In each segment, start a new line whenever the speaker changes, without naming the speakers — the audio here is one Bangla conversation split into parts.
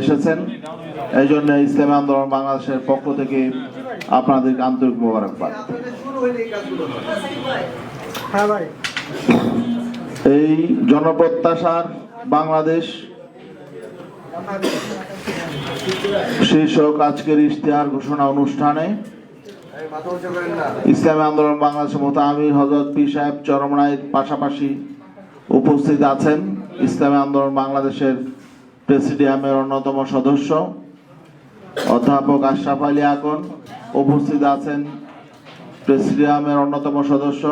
এসেছেন। এই জন্য ইসলামী আন্দোলন বাংলাদেশের পক্ষ থেকে আপনাদেরকে আন্তরিক মোবারকবাদ। এই জনপ্রত্যাশার বাংলাদেশ শীর্ষক আজকের ইশতেহার ঘোষণা অনুষ্ঠানে ইসলামী আন্দোলন বাংলাদেশের মোতামির হযরত পীর সাহেব চরমনাইর পাশাপাশি উপস্থিত আছেন ইসলামী আন্দোলন বাংলাদেশের প্রেসিডিয়ামের অন্যতম সদস্য অধ্যাপক আশরাফ আলী আকন, উপস্থিত আছেন প্রেসিডিয়ামের অন্যতম সদস্য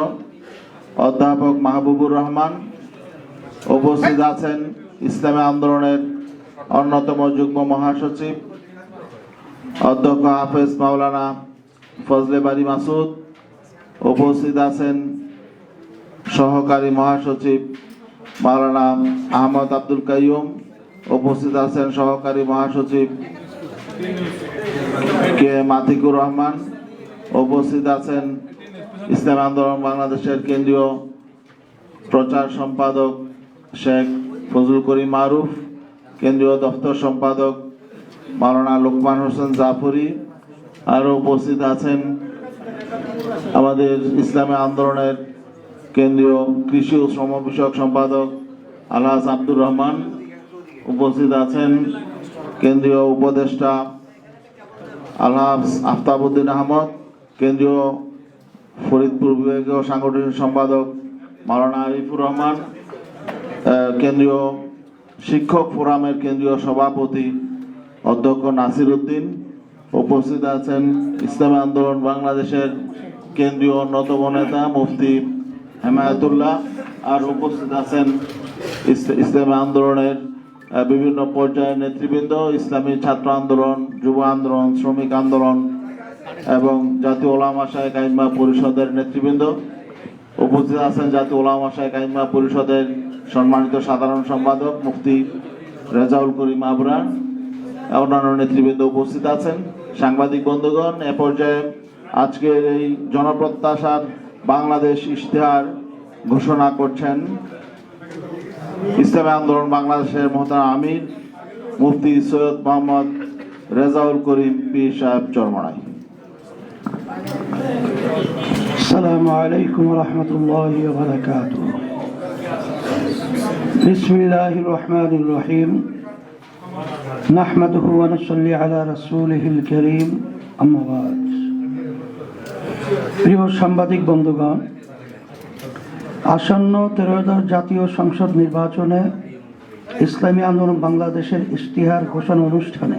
অধ্যাপক মাহবুবুর রহমান, উপস্থিত আছেন ইসলামী আন্দোলনের অন্যতম যুগ্ম মহাসচিব অধ্যক্ষ হাফেজ মাওলানা ফজলে বারী মাসুদ, উপস্থিত আছেন সহকারী মহাসচিব মাওলানা আহমদ আব্দুল কাইয়ুম, উপস্থিত আছেন সহকারী মহাসচিব কে মাতিকুর রহমান, উপস্থিত আছেন ইসলামী আন্দোলন বাংলাদেশের কেন্দ্রীয় প্রচার সম্পাদক শেখ ফজলুল করিম মারুফ, কেন্দ্রীয় দপ্তর সম্পাদক মাওলানা লোকমান হোসেন জাফরি, আরও উপস্থিত আছেন আমাদের ইসলামী আন্দোলনের কেন্দ্রীয় কৃষি ও শ্রম বিষয়ক সম্পাদক আলহাজ আব্দুর রহমান, উপস্থিত আছেন কেন্দ্রীয় উপদেষ্টা আলহাজ আফতাবউদ্দিন আহমদ, কেন্দ্রীয় ফরিদপুর বিভাগীয় সাংগঠনিক সম্পাদক মাওলানা আরিফুর রহমান, কেন্দ্রীয় শিক্ষক ফোরামের কেন্দ্রীয় সভাপতি অধ্যক্ষ নাসির উদ্দিন, উপস্থিত আছেন ইসলামী আন্দোলন বাংলাদেশের কেন্দ্রীয় অন্যতম নেতা মুফতি হেমায়েতুল্লাহ, আর উপস্থিত আছেন ইসলামী আন্দোলনের বিভিন্ন পর্যায়ের নেতৃবৃন্দ, ইসলামী ছাত্র আন্দোলন, যুব আন্দোলন, শ্রমিক আন্দোলন এবং জাতীয় উলামা শায়েখ আইম্মা পরিষদের নেতৃবৃন্দ, উপস্থিত আছেন জাতীয় উলামা শায়েখ আইম্মা পরিষদের সম্মানিত সাধারণ সম্পাদক মুফতি রেজাউল করিম আবরার, অন্যান্য নেতৃবৃন্দ উপস্থিত আছেন। সাংবাদিক বন্ধুগণ, এ পর্যায়ে আজকের এই জনপ্রত্যাশার বাংলাদেশ ইশতেহার ঘোষণা করছেন ইসলামী আন্দোলন বাংলাদেশের মোহতারাম আমির মুফতি সৈয়দ মোহাম্মদ রেজাউল করিম পীর সাহেব চরমনাই।
আসসালামু আলাইকুম ওয়া রাহমাতুল্লাহি ওয়া বারাকাতুহু। বিসমিল্লাহির রহমানির রহিম। নাহমাদুহু ওয়া নুসাল্লি আলা রাসূলিহিল কারীম, আম্মা বাদ। প্রিয় সাংবাদিক বন্ধুগণ, আসন্ন 13শ জাতীয় সংসদ নির্বাচনে ইসলামী আন্দোলন বাংলাদেশের ইশতেহার ঘোষণা অনুষ্ঠানে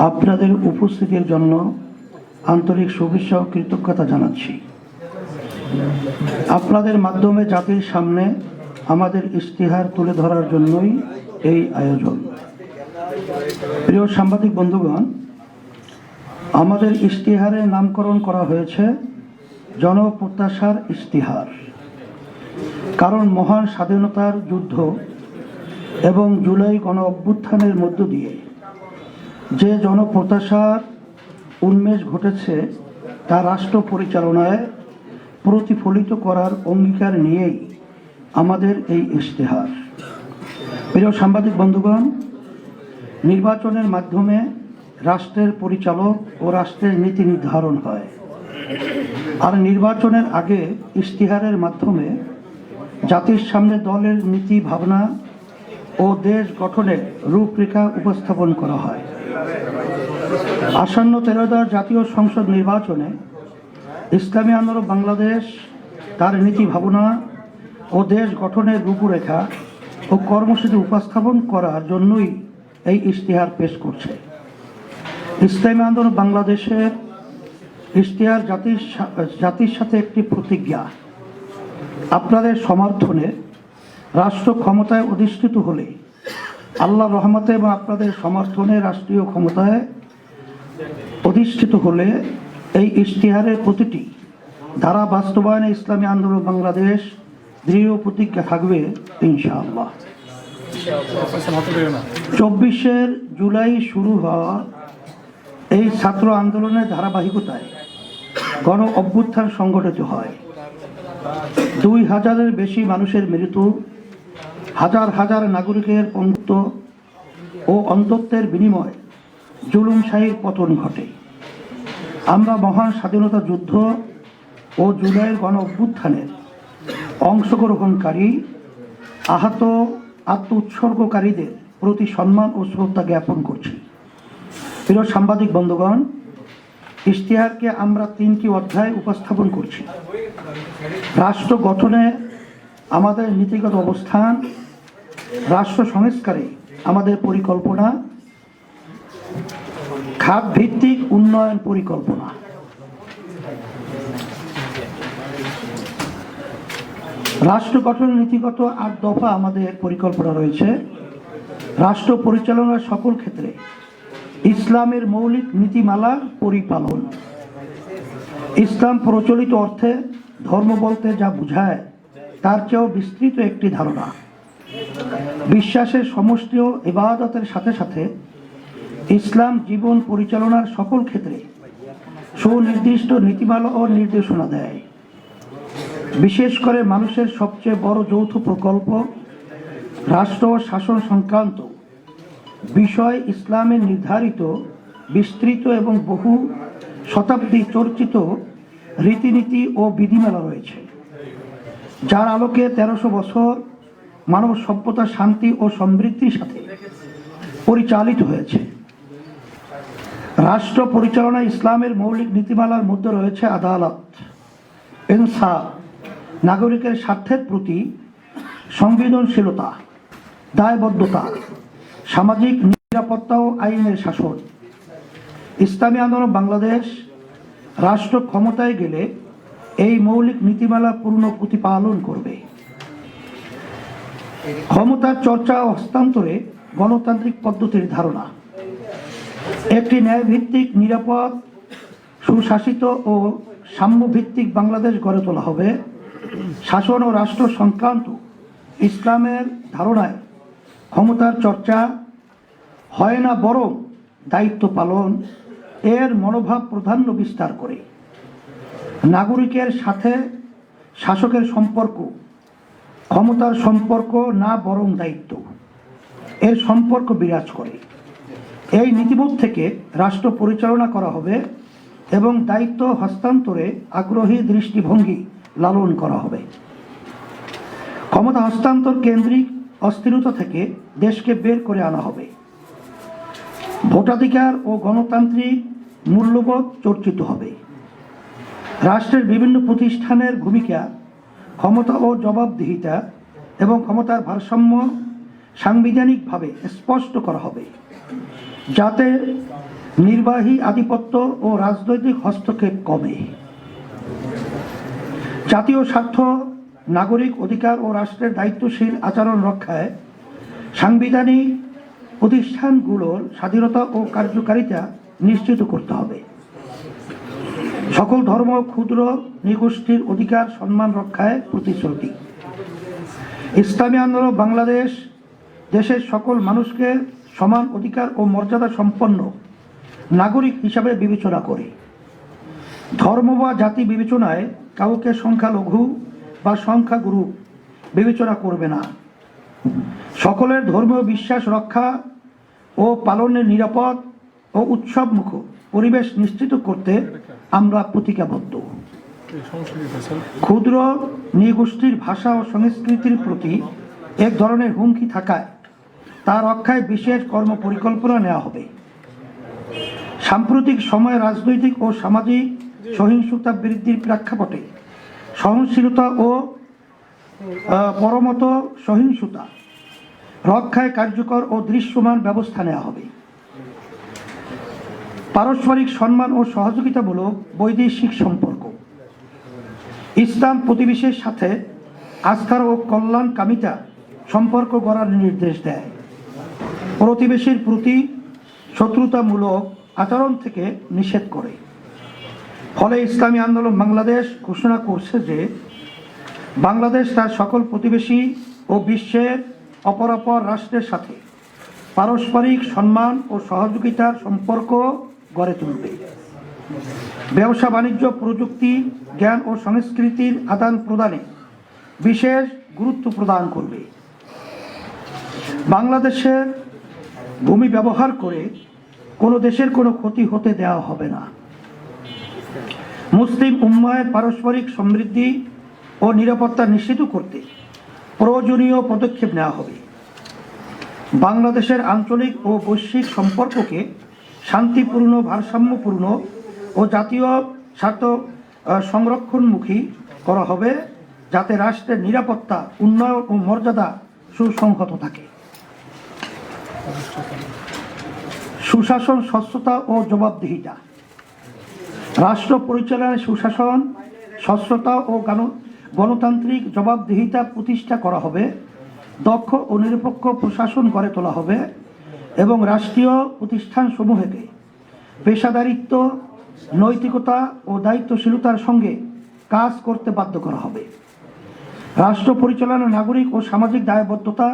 আপনাদের উপস্থিতির জন্য আন্তরিক শুভেচ্ছা ও কৃতজ্ঞতা জানাচ্ছি। আপনাদের মাধ্যমে জাতির সামনে আমাদের ইশতেহার তুলে ধরার জন্যই এই আয়োজন। প্রিয় সাংবাদিক বন্ধুগণ, আমাদের ইশতেহারের নামকরণ করা হয়েছে জনপ্রত্যাশার ইশতেহার। কারণ মহান স্বাধীনতার যুদ্ধ এবং জুলাই গণ অভ্যুত্থানের মধ্য দিয়ে যে জনপ্রত্যাশার উন্মেষ ঘটেছে তা রাষ্ট্র পরিচালনায় প্রতিফলিত করার অঙ্গীকার নিয়েই আমাদের এই ইশতেহার। প্রিয় সাংবাদিক বন্ধুগণ, নির্বাচনের মাধ্যমে রাষ্ট্রের পরিচালক ও রাষ্ট্রের নীতি নির্ধারণ হয়, আর নির্বাচনের আগে ইশতেহারের মাধ্যমে জাতির সামনে দলের নীতি ভাবনা ও দেশ গঠনের রূপরেখা উপস্থাপন করা হয়। আসন্ন 13শ জাতীয় সংসদ নির্বাচনে ইসলামী আন্দোলন বাংলাদেশ তার নীতি ভাবনা ও দেশ গঠনের রূপরেখা ও কর্মসূচি উপস্থাপন করার জন্যই এই ইশতেহার পেশ করছে। ইসলামী আন্দোলন বাংলাদেশের ইশতেহার জাতির সাথে একটি প্রতিজ্ঞা। আপনাদের সমর্থনে রাষ্ট্র ক্ষমতায় অধিষ্ঠিত হলে, আল্লাহর রহমতে এবং আপনাদের সমর্থনে রাষ্ট্রীয় ক্ষমতায় অধিষ্ঠিত হলে এই ইশতেহারের প্রতিটি ধারা বাস্তবায়নে ইসলামী আন্দোলন বাংলাদেশ দৃঢ় প্রতিজ্ঞা থাকবে ইনশাআল্লাহ। 24 জুলাই শুরু হওয়া এই ছাত্র আন্দোলনের ধারাবাহিকতায় গণ অভ্যুত্থান সংগঠিত হয়। 2000-এর বেশি মানুষের মৃত্যু, হাজার হাজার নাগরিকের পঙ্গুত্ব ও অন্ধত্বের বিনিময়ে জুলুমশাহীর পতন ঘটে। আমরা মহান স্বাধীনতা যুদ্ধ ও জুলাইয়ের গণ অভ্যুত্থানের অংশগ্রহণকারী আহত আত্ম উৎসর্গকারীদের প্রতি সম্মান ও শ্রদ্ধা জ্ঞাপন করছি। প্রিয় সাংবাদিক বন্ধুগণ, ইশতেহারকে আমরা 3টি অধ্যায় উপস্থাপন করছি। রাষ্ট্র গঠনে আমাদের নীতিগত অবস্থান, রাষ্ট্র সংস্কারে আমাদের পরিকল্পনা, খাত ভিত্তিক উন্নয়ন পরিকল্পনা। রাষ্ট্র গঠনের নীতিগত 8 দফা আমাদের পরিকল্পনা রয়েছে। রাষ্ট্র পরিচালনার সকল ক্ষেত্রে ইসলামের মৌলিক নীতিমালার পরিপালন। ইসলাম প্রচলিত অর্থে ধর্ম বলতে যা বোঝায় তার চেয়েও বিস্তৃত একটি ধারণা। বিশ্বাসের সমষ্টি ও ইবাদতের সাথে সাথে ইসলাম জীবন পরিচালনার সকল ক্ষেত্রে সুনির্দিষ্ট নীতিমালা ও নির্দেশনা দেয়। বিশেষ করে মানুষের সবচেয়ে বড় যৌথ প্রকল্প রাষ্ট্র শাসন সংক্রান্ত বিষয় ইসলামের নির্ধারিত বিস্তৃত এবং বহু শতাব্দী চর্চিত রীতিনীতি ও বিধিমালা রয়েছে, যার আলোকে 1300 বছর মানব সভ্যতা শান্তি ও সমৃদ্ধির সাথে পরিচালিত হয়েছে। রাষ্ট্র পরিচালনা ইসলামের মৌলিক নীতিমালার মধ্যে রয়েছে আদালত, ইনসাফ, নাগরিকের স্বার্থের প্রতি সংবেদনশীলতা, দায়বদ্ধতা, সামাজিক নিরাপত্তা ও আইনের শাসন। ইসলামী আন্দোলন বাংলাদেশ রাষ্ট্র ক্ষমতায় গেলে এই মৌলিক নীতিমালা পূর্ণ প্রতিপালন করবে। ক্ষমতার চর্চা ও হস্তান্তরে গণতান্ত্রিক পদ্ধতির ধারণা। একটি ন্যায়ভিত্তিক, নিরাপদ, সুশাসিত ও সাম্যভিত্তিক বাংলাদেশ গড়ে তোলা হবে। শাসন ও রাষ্ট্র সংক্রান্ত ইসলামের ধারণায় ক্ষমতার চর্চা হয় না, বরং দায়িত্ব পালন এর মনোভাব প্রাধান্য বিস্তার করে। নাগরিকের সাথে শাসকের সম্পর্ক ক্ষমতার সম্পর্ক না, বরং দায়িত্ব এর সম্পর্ক বিরাজ করে। এই নীতিবোধ থেকে রাষ্ট্র পরিচালনা করা হবে এবং দায়িত্ব হস্তান্তরে আগ্রহী দৃষ্টিভঙ্গি লালন করা হবে। ক্ষমতা হস্তান্তর কেন্দ্রিক অস্থিরতা থেকে দেশকে বের করে আনা হবে। ভোটাধিকার ও গণতান্ত্রিক মূল্যবোধ চর্চিত হবে। রাষ্ট্রের বিভিন্ন প্রতিষ্ঠানের ভূমিকা, ক্ষমতা ও জবাবদিহিতা এবং ক্ষমতার ভারসাম্য সাংবিধানিকভাবে স্পষ্ট করা হবে, যাতে নির্বাহী আধিপত্য ও রাজনৈতিক হস্তক্ষেপ কমে। জাতীয় স্বার্থ, নাগরিক অধিকার ও রাষ্ট্রের দায়িত্বশীল আচরণ রক্ষায় সাংবিধানিক প্রতিষ্ঠানগুলোর স্বাধীনতা ও কার্যকারিতা নিশ্চিত করতে হবে। সকল ধর্ম, ক্ষুদ্র নৃগোষ্ঠীর অধিকার সম্মান রক্ষায় প্রতিশ্রুতি। ইসলামী আন্দোলন বাংলাদেশ দেশের সকল মানুষকে সমান অধিকার ও মর্যাদা সম্পন্ন নাগরিক হিসাবে বিবেচনা করে। ধর্ম বা জাতি বিবেচনায় কাউকে সংখ্যালঘু বা সংখ্যাগুরু বিবেচনা করবে না। সকলের ধর্মীয় বিশ্বাস রক্ষা ও পালনের নিরাপদ ও উৎসবমুখ পরিবেশ নিশ্চিত করতে আমরা প্রতিজ্ঞাবদ্ধ। ক্ষুদ্র নৃগোষ্ঠীর ভাষা ও সংস্কৃতির প্রতি এক ধরনের হুমকি থাকায় তা রক্ষায় বিশেষ কর্ম পরিকল্পনা নেওয়া হবে। সাম্প্রতিক সময়ে রাজনৈতিক ও সামাজিক সহিংসতা বৃদ্ধির প্রেক্ষাপটে সহনশীলতা ও পরমত সহিংসতা রক্ষায় কার্যকর ও দৃশ্যমান ব্যবস্থা নেওয়া হবে। পারস্পরিক সম্মান ও সহযোগিতামূলক বৈদেশিক সম্পর্ক। ইসলাম প্রতিবেশীর সাথে আস্থার ও কল্যাণকামিতা সম্পর্ক গড়ার নির্দেশ দেয়। প্রতিবেশীর প্রতি শত্রুতামূলক আচরণ থেকে নিষেধ করে। ফলে ইসলামী আন্দোলন বাংলাদেশ ঘোষণা করছে যে বাংলাদেশ তার সকল প্রতিবেশী ও বিশ্বের অপরাপর রাষ্ট্রের সাথে পারস্পরিক সম্মান ও সহযোগিতার সম্পর্ক গড়ে তুলবে। ব্যবসা বাণিজ্য, প্রযুক্তি, জ্ঞান ও সংস্কৃতির আদান প্রদানে বিশেষ গুরুত্ব প্রদান করবে। বাংলাদেশের ভূমি ব্যবহার করে কোনো দেশের কোনো ক্ষতি হতে দেওয়া হবে না। মুসলিম উম্মাহের পারস্পরিক সমৃদ্ধি ও নিরাপত্তা নিশ্চিত করতে প্রয়োজনীয় পদক্ষেপ নেওয়া হবে। বাংলাদেশের আঞ্চলিক ও বৈশ্বিক সম্পর্ককে শান্তিপূর্ণ, ভারসাম্যপূর্ণ ও জাতীয় স্বার্থ সংরক্ষণমুখী করা হবে, যাতে রাষ্ট্রের নিরাপত্তা, উন্নয়ন ও মর্যাদা সুসংহত থাকে। সুশাসন, স্বচ্ছতা ও জবাবদিহিতা। রাষ্ট্র পরিচালনায় সুশাসন, স্বচ্ছতা ও গণতান্ত্রিক জবাবদিহিতা প্রতিষ্ঠা করা হবে। দক্ষ ও নিরপেক্ষ প্রশাসন গড়ে তোলা হবে এবং রাষ্ট্রীয় প্রতিষ্ঠানসমূহকে পেশাদারিত্ব, নৈতিকতা ও দায়িত্বশীলতার সঙ্গে কাজ করতে বাধ্য করা হবে। রাষ্ট্র পরিচালনা নাগরিক ও সামাজিক দায়বদ্ধতা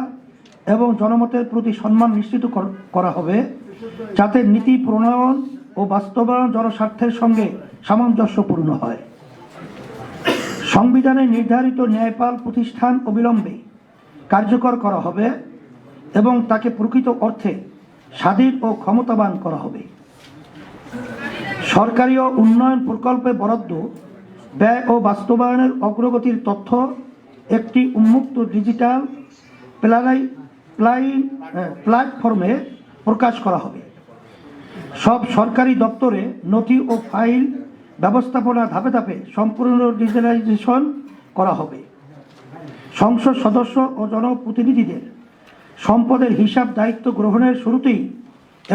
এবং জনমতের প্রতি সম্মান নিশ্চিত করা হবে, যাতে নীতি প্রণয়ন ও বাস্তবায়ন জনস্বার্থের সঙ্গে সামঞ্জস্যপূর্ণ হয়। সংবিধানে নির্ধারিত ন্যায়পাল প্রতিষ্ঠান অবিলম্বে কার্যকর করা হবে এবং তাকে প্রকৃত অর্থে স্বাধীন ও ক্ষমতাবান করা হবে। সরকারি ও উন্নয়ন প্রকল্পে বরাদ্দ, ব্যয় ও বাস্তবায়নের অগ্রগতির তথ্য একটি উন্মুক্ত ডিজিটাল প্ল্যাটফর্মে প্রকাশ করা হবে। সব সরকারি দপ্তরে নথি ও ফাইল ব্যবস্থাপনা ধাপে ধাপে সম্পূর্ণ ডিজিটালাইজেশন করা হবে। সংসদ সদস্য ও জনপ্রতিনিধিদের সম্পদের হিসাব দায়িত্ব গ্রহণের শুরুতেই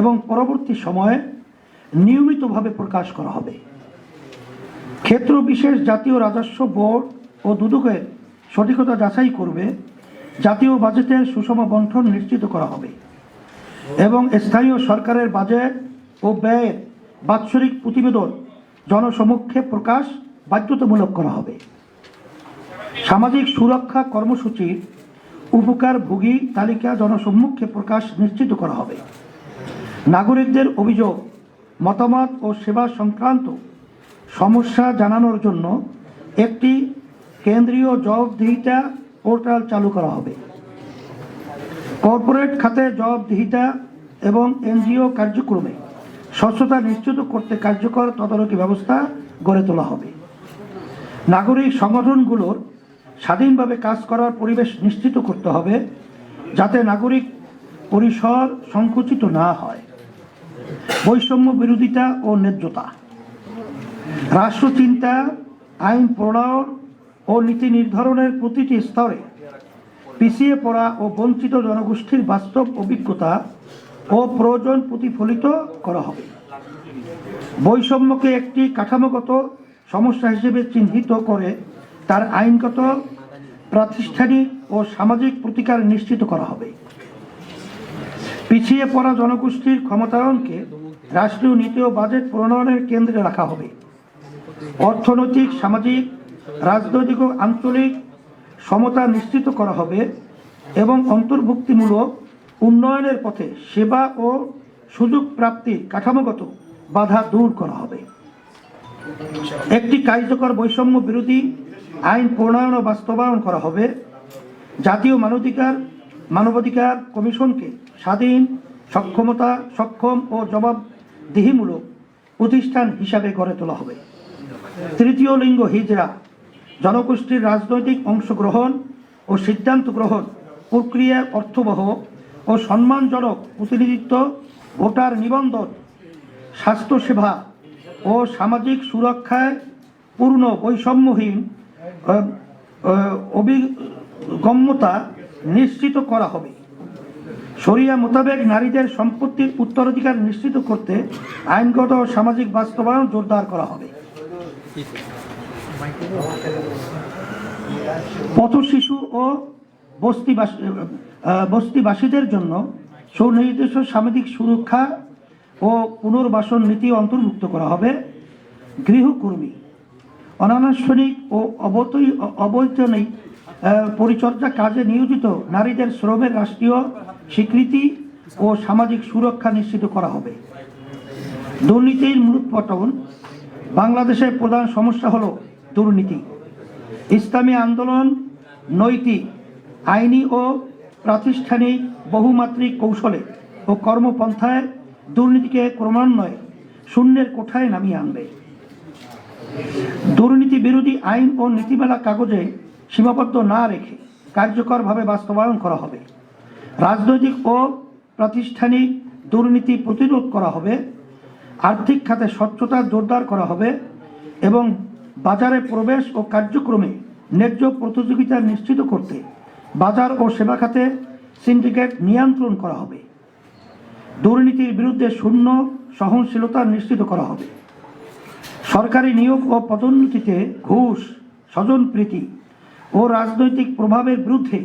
এবং পরবর্তী সময়ে নিয়মিতভাবে প্রকাশ করা হবে। ক্ষেত্র বিশেষ জাতীয় রাজস্ব বোর্ড ও দুদকের সঠিকতা যাচাই করবে। জাতীয় বাজেটের সুষম বণ্টন নিশ্চিত করা হবে এবং স্থানীয় সরকারের বাজেট ও ব্যয়ের বাৎসরিক প্রতিবেদন জনসমক্ষে প্রকাশ বাধ্যতামূলক করা হবে। সামাজিক সুরক্ষা কর্মসূচির উপকারভোগী তালিকা জনসম্মুখে প্রকাশ নিশ্চিত করা হবে। নাগরিকদের অভিযোগ, মতামত ও সেবা সংক্রান্ত সমস্যা জানানোর জন্য একটি কেন্দ্রীয় জবাবদিহিতা পোর্টাল চালু করা হবে। কর্পোরেট খাতে জবাবদিহিতা এবং এনজিও কার্যক্রমে স্বচ্ছতা নিশ্চিত করতে কার্যকর তদারকি ব্যবস্থা গড়ে তোলা হবে। নাগরিক সংগঠনগুলোর স্বাধীনভাবে কাজ করার পরিবেশ নিশ্চিত করতে হবে, যাতে নাগরিক পরিসর সংকুচিত না হয়। বৈষম্য বিরোধিতা ও ন্যায্যতা। রাষ্ট্রচিন্তা, আইন প্রণয়ন ও নীতি নির্ধারণের প্রতিটি স্তরে পিছিয়ে পড়া ও বঞ্চিত জনগোষ্ঠীর বাস্তব অভিজ্ঞতা ও প্রয়োজন প্রতিফলিত করা হবে। বৈষম্যকে একটি কাঠামোগত সমস্যা হিসেবে চিহ্নিত করে তার আইনগত, প্রাতিষ্ঠানিক ও সামাজিক প্রতিকার নিশ্চিত করা হবে। পিছিয়ে পড়া জনগোষ্ঠীর ক্ষমতায়নকে রাষ্ট্রীয় নীতি ও বাজেট প্রণয়নের কেন্দ্রে রাখা হবে। অর্থনৈতিক, সামাজিক, রাজনৈতিক ও আঞ্চলিক সমতা নিশ্চিত করা হবে এবং অন্তর্ভুক্তিমূলক উন্নয়নের পথে সেবা ও সুযোগ প্রাপ্তির কাঠামোগত বাধা দূর করা হবে। একটি কার্যকর বৈষম্য বিরোধী আইন প্রণয়ন ও বাস্তবায়ন করা হবে। জাতীয় মানবাধিকার কমিশনকে স্বাধীন, সক্ষম ও জবাবদিহিমূলক প্রতিষ্ঠান হিসাবে গড়ে তোলা হবে। তৃতীয় লিঙ্গ হিজড়া, জনগোষ্ঠীর রাজনৈতিক অংশগ্রহণ ও সিদ্ধান্ত গ্রহণ প্রক্রিয়ার অর্থবহ ও সম্মানজনক প্রতিনিধিত্ব, ভোটার নিবন্ধন, স্বাস্থ্যসেবা ও সামাজিক সুরক্ষায় পূর্ণ বৈষম্যহীন অভিগম্যতা নিশ্চিত করা হবে। শরিয়া মোতাবেক নারীদের সম্পত্তির উত্তরাধিকার নিশ্চিত করতে আইনগত ও সামাজিক বাস্তবায়ন জোরদার করা হবে। পথশিশু ও বস্তিবাসীদের জন্য সুনির্দিষ্ট সামাজিক সুরক্ষা ও পুনর্বাসন নীতি অন্তর্ভুক্ত করা হবে। গৃহকর্মী, অনানুষ্ঠানিক ও অবৈতনিক পরিচর্যা কাজে নিয়োজিত নারীদের শ্রমের রাষ্ট্রীয় স্বীকৃতি ও সামাজিক সুরক্ষা নিশ্চিত করা হবে। দুর্নীতির মূলোৎপাটন। বাংলাদেশের প্রধান সমস্যা হল দুর্নীতি। ইসলামী আন্দোলন নৈতিক, আইনি ও প্রাতিষ্ঠানিক বহুমাত্রিক কৌশলে ও কর্মপন্থায় দুর্নীতিকে ক্রমান্বয়ে শূন্যের কোঠায় নামিয়ে আনবে। দুর্নীতি বিরোধী আইন ও নীতিমালা কাগজে সীমাবদ্ধ না রেখে কার্যকরভাবে বাস্তবায়ন করা হবে। রাজনৈতিক ও প্রাতিষ্ঠানিক দুর্নীতি প্রতিরোধ করা হবে। আর্থিক খাতে স্বচ্ছতা জোরদার করা হবে এবং বাজারে প্রবেশ ও কার্যক্রমে ন্যায্য প্রতিযোগিতা নিশ্চিত করতে বাজার ও সেবা খাতে সিন্ডিকেট নিয়ন্ত্রণ করা হবে। দুর্নীতির বিরুদ্ধে শূন্য সহনশীলতা নিশ্চিত করা হবে। সরকারি নিয়োগ ও পদোন্নতিতে ঘুষ, স্বজনপ্রীতি ও রাজনৈতিক প্রভাবের বিরুদ্ধে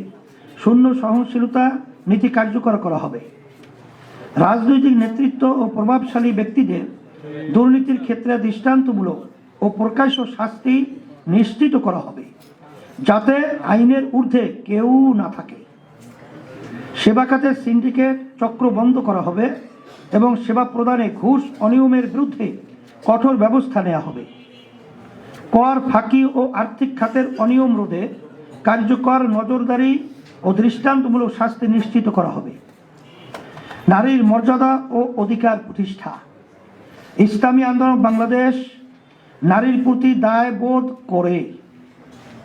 শূন্য সহনশীলতা নীতি কার্যকর করা হবে। রাজনৈতিক নেতৃত্ব ও প্রভাবশালী ব্যক্তিদের দুর্নীতির ক্ষেত্রে দৃষ্টান্তমূলক ও প্রকাশ্য শাস্তি নিশ্চিত করা হবে, যাতে আইনের ঊর্ধ্বে কেউ না থাকে। সেবা খাতে সিন্ডিকেট চক্র বন্ধ করা হবে এবং সেবা প্রদানে ঘুষ অনিয়মের বিরুদ্ধে কঠোর ব্যবস্থা নেওয়া হবে। কর ফাঁকি ও আর্থিক খাতের অনিয়ম রোধে কার্যকর নজরদারি ও দৃষ্টান্তমূলক শাস্তি নিশ্চিত করা হবে। নারীর মর্যাদা ও অধিকার প্রতিষ্ঠা। ইসলামী আন্দোলন বাংলাদেশ নারীর প্রতি দায়বোধ করে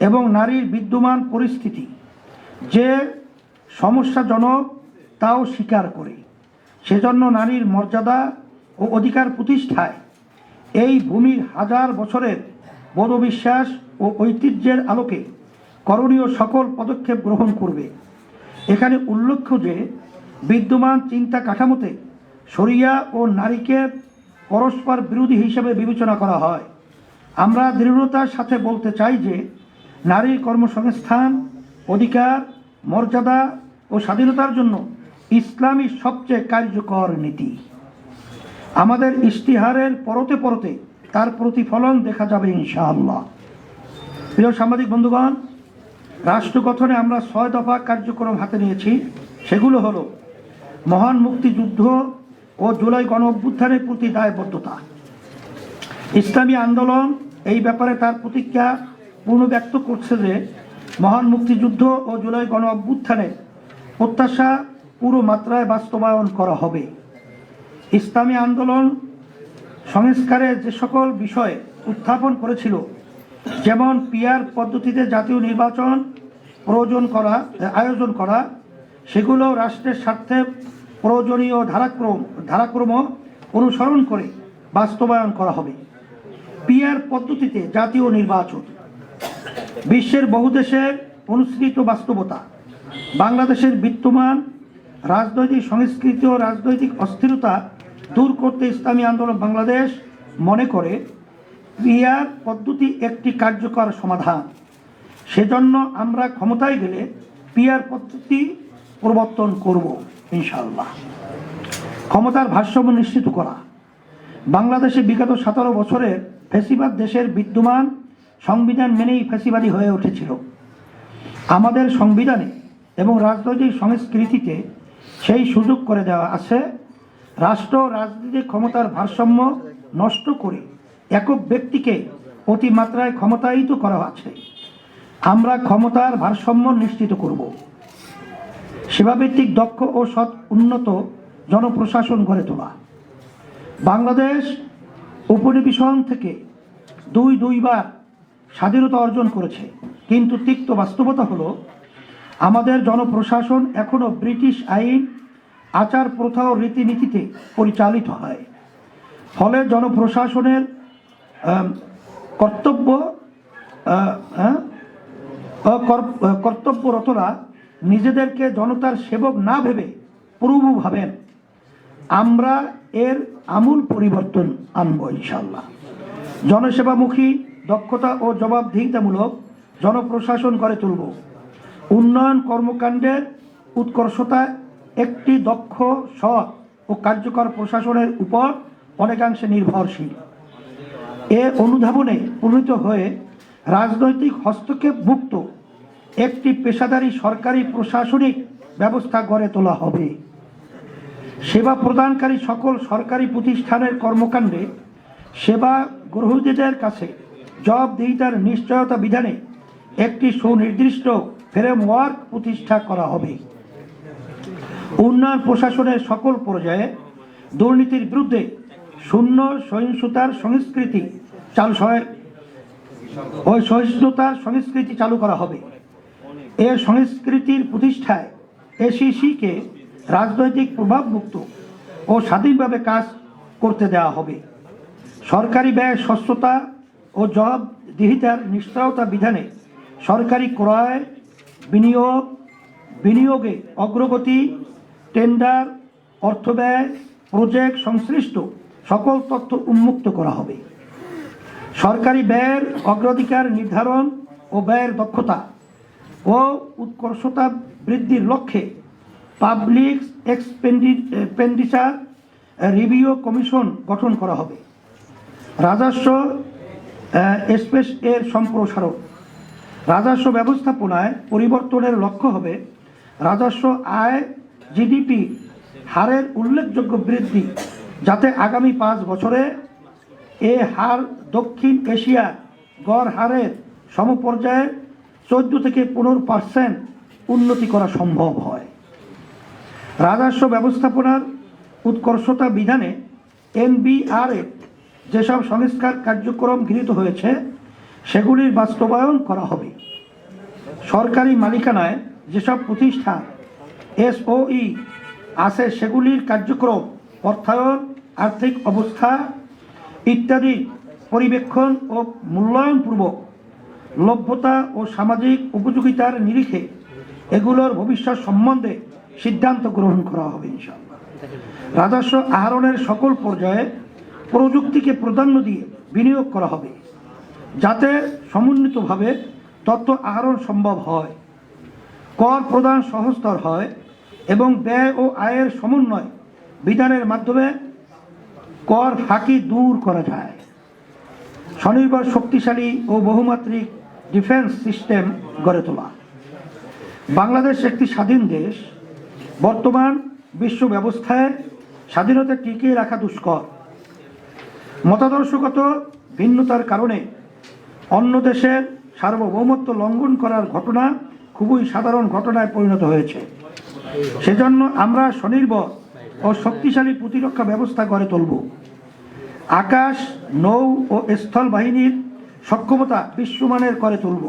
এবং নারীর বিদ্যমান পরিস্থিতি যে সমস্যাজনক তাও স্বীকার করে। সেজন্য নারীর মর্যাদা ও অধিকার প্রতিষ্ঠায় এই ভূমির হাজার বছরের বোধবিশ্বাস ও ঐতিহ্যের আলোকে করণীয় সকল পদক্ষেপ গ্রহণ করবে। এখানে উল্লেখ্য যে বিদ্যমান চিন্তা কাঠামোতে শরিয়া ও নারীকে পরস্পর বিরোধী হিসেবে বিবেচনা করা হয়। আমরা দৃঢ়তার সাথে বলতে চাই যে নারীর কর্মসংস্থান, অধিকার, মর্যাদা ও স্বাধীনতার জন্য ইসলামী সবচেয়ে কার্যকর নীতি। আমাদের ইশতিহারের পরতে পরতে তার প্রতিফলন দেখা যাবে ইনশাআল্লাহ। প্রিয় সাংবাদিক বন্ধুগণ, রাষ্ট্র গঠনে আমরা 6 দফা কার্যক্রম হাতে নিয়েছি। সেগুলো হলো মহান মুক্তিযুদ্ধ ও জুলাই গণ অভ্যুত্থানের প্রতি দায়বদ্ধতা। ইসলামী আন্দোলন এই ব্যাপারে তার প্রতিজ্ঞা পুনর্ব্যক্ত করছে যে মহান মুক্তিযুদ্ধ ও জুলাই গণ অভ্যুত্থানের প্রত্যাশা পুরো মাত্রায় বাস্তবায়ন করা হবে। ইসলামী আন্দোলন সংস্কারের যে সকল বিষয় উত্থাপন করেছিল, যেমন পিআর পদ্ধতিতে জাতীয় নির্বাচন আয়োজন করা, সেগুলো রাষ্ট্রের স্বার্থে প্রয়োজনীয় ধারাক্রম অনুসরণ করে বাস্তবায়ন করা হবে। পিআর পদ্ধতিতে জাতীয় নির্বাচন বিশ্বের বহু দেশের অনুসৃত বাস্তবতা। বাংলাদেশের বিদ্যমান রাজনৈতিক সংস্কৃতি ও রাজনৈতিক অস্থিরতা দূর করতে ইসলামী আন্দোলন বাংলাদেশ মনে করে পিআর পদ্ধতি একটি কার্যকর সমাধান। সেজন্য আমরা ক্ষমতায় গেলে পিআর পদ্ধতি প্রবর্তন করব ইনশাআল্লাহ। ক্ষমতার ভারসাম্য নিশ্চিত করা। বাংলাদেশে বিগত 17 বছরের ফ্যাসিবাদ দেশের বিদ্যমান সংবিধান মেনেই ফ্যাসিবাদী হয়ে উঠেছিল। আমাদের সংবিধানে এবং রাজনৈতিক সংস্কৃতিতে সেই সুযোগ করে দেওয়া আছে। রাষ্ট্র রাজনৈতিক ক্ষমতার ভারসাম্য নষ্ট করে একক ব্যক্তিকে অতিমাত্রায় ক্ষমতায়িত করা আছে। আমরা ক্ষমতার ভারসাম্য নিশ্চিত করব। সেবাভিত্তিক দক্ষ ও সৎ উন্নত জনপ্রশাসন গড়ে তোলা। বাংলাদেশ উপনিবেশন থেকে দুইবার স্বাধীনতা অর্জন করেছে, কিন্তু তিক্ত বাস্তবতা হলো আমাদের জনপ্রশাসন এখনো ব্রিটিশ আইন, আচার, প্রথা ও রীতিনীতিতে পরিচালিত হয়। ফলে জনপ্রশাসনের কর্তব্যরতরা নিজেদেরকে জনতার সেবক না ভেবে প্রভু ভাবেন। আমরা এর আমূল পরিবর্তন আনবো ইনশাআল্লাহ। জনসেবামুখী, দক্ষতা ও জবাবদিহিতামূলক জনপ্রশাসন গড়ে তুলব। উন্নয়ন কর্মকাণ্ডের উৎকর্ষতা একটি দক্ষ, সৎ ও কার্যকর প্রশাসনের উপর অনেকাংশে নির্ভরশীল। এ অনুধাবনে প্রণীত হয়ে রাজনৈতিক হস্তক্ষেপ মুক্ত একটি পেশাদারী সরকারি প্রশাসনিক ব্যবস্থা গড়ে তোলা হবে। সেবা প্রদানকারী সকল সরকারি প্রতিষ্ঠানের কর্মকাণ্ডে সেবা গ্রহীতাদের কাছে জবাবদিহিতার নিশ্চয়তা বিধানে একটি সুনির্দিষ্ট ফ্রেমওয়ার্ক প্রতিষ্ঠা করা হবে। উন্নয়ন প্রশাসনের সকল পর্যায়ে দুর্নীতির বিরুদ্ধে শূন্য সহিংসতার সংস্কৃতি সহিষ্ণুতার সংস্কৃতি চালু করা হবে। এর সংস্কৃতির প্রতিষ্ঠায় এসিসিকে রাজনৈতিক প্রভাবমুক্ত ও স্বাধীনভাবে কাজ করতে দেওয়া হবে। সরকারি ব্যয় স্বচ্ছতা ও জবাবদিহিতার নিশ্চয়তা বিধানে সরকারি ক্রয়, বিনিয়োগে অগ্রগতি, টেন্ডার, অর্থব্যয়, প্রজেক্ট সংশ্লিষ্ট সকল তথ্য উন্মুক্ত করা হবে। সরকারি ব্যয়ের অগ্রাধিকার নির্ধারণ ও ব্যয়ের দক্ষতা ও উৎকর্ষতা বৃদ্ধির লক্ষ্যে পাবলিক এক্সপেন্ডিচার রিভিউ কমিশন গঠন করা হবে। রাজস্ব স্পেস এর সম্প্রসারণ। রাজস্ব ব্যবস্থাপনায় পরিবর্তনের লক্ষ্য হবে রাজস্ব আয় জিডিপি হারের উল্লেখযোগ্য বৃদ্ধি, যাতে আগামী 5 বছরে এ হার দক্ষিণ এশিয়ার গড় হারের সমপর্যায়ে 14 থেকে 15% উন্নতি করা সম্ভব হয়। রাজস্ব ব্যবস্থাপনার উৎকর্ষতা বিধানে এনবিআরএ যেসব সংস্কার কার্যক্রম গৃহীত হয়েছে সেগুলির বাস্তবায়ন করা হবে। সরকারি মালিকানায় যেসব প্রতিষ্ঠান এসওই আছে সেগুলির কার্যক্রম, অর্থায়ন, আর্থিক অবস্থা ইত্যাদি পরিবেক্ষণ ও মূল্যায়নপূর্বক লভ্যতা ও সামাজিক উপযোগিতার নিরিখে এগুলোর ভবিষ্যৎ সম্বন্ধে সিদ্ধান্ত গ্রহণ করা হবে ইনশাআল্লাহ। রাজস্ব আহরণের সকল পর্যায়ে প্রযুক্তিকে প্রাধান্য দিয়ে বিনিয়োগ করা হবে, যাতে সমন্বিতভাবে তথ্য আহরণ সম্ভব হয়, কর প্রদান সহজতর হয় এবং ব্যয় ও আয়ের সমন্বয় বিধানের মাধ্যমে কর ফাঁকি দূর করা যায়। স্বনির্ভর, শক্তিশালী ও বহুমাত্রিক ডিফেন্স সিস্টেম গড়ে তোলা। বাংলাদেশ একটি স্বাধীন দেশ। বর্তমান বিশ্ব ব্যবস্থায় স্বাধীনতা টিকিয়ে রাখা দুষ্কর। মতাদর্শগত ভিন্নতার কারণে অন্য দেশের সার্বভৌমত্ব লঙ্ঘন করার ঘটনা খুবই সাধারণ ঘটনায় পরিণত হয়েছে। সেজন্য আমরা স্বনির্ভর ও শক্তিশালী প্রতিরক্ষা ব্যবস্থা গড়ে তুলব। আকাশ, নৌ ও স্থল বাহিনীর সক্ষমতা বিশ্বমানের করে তুলব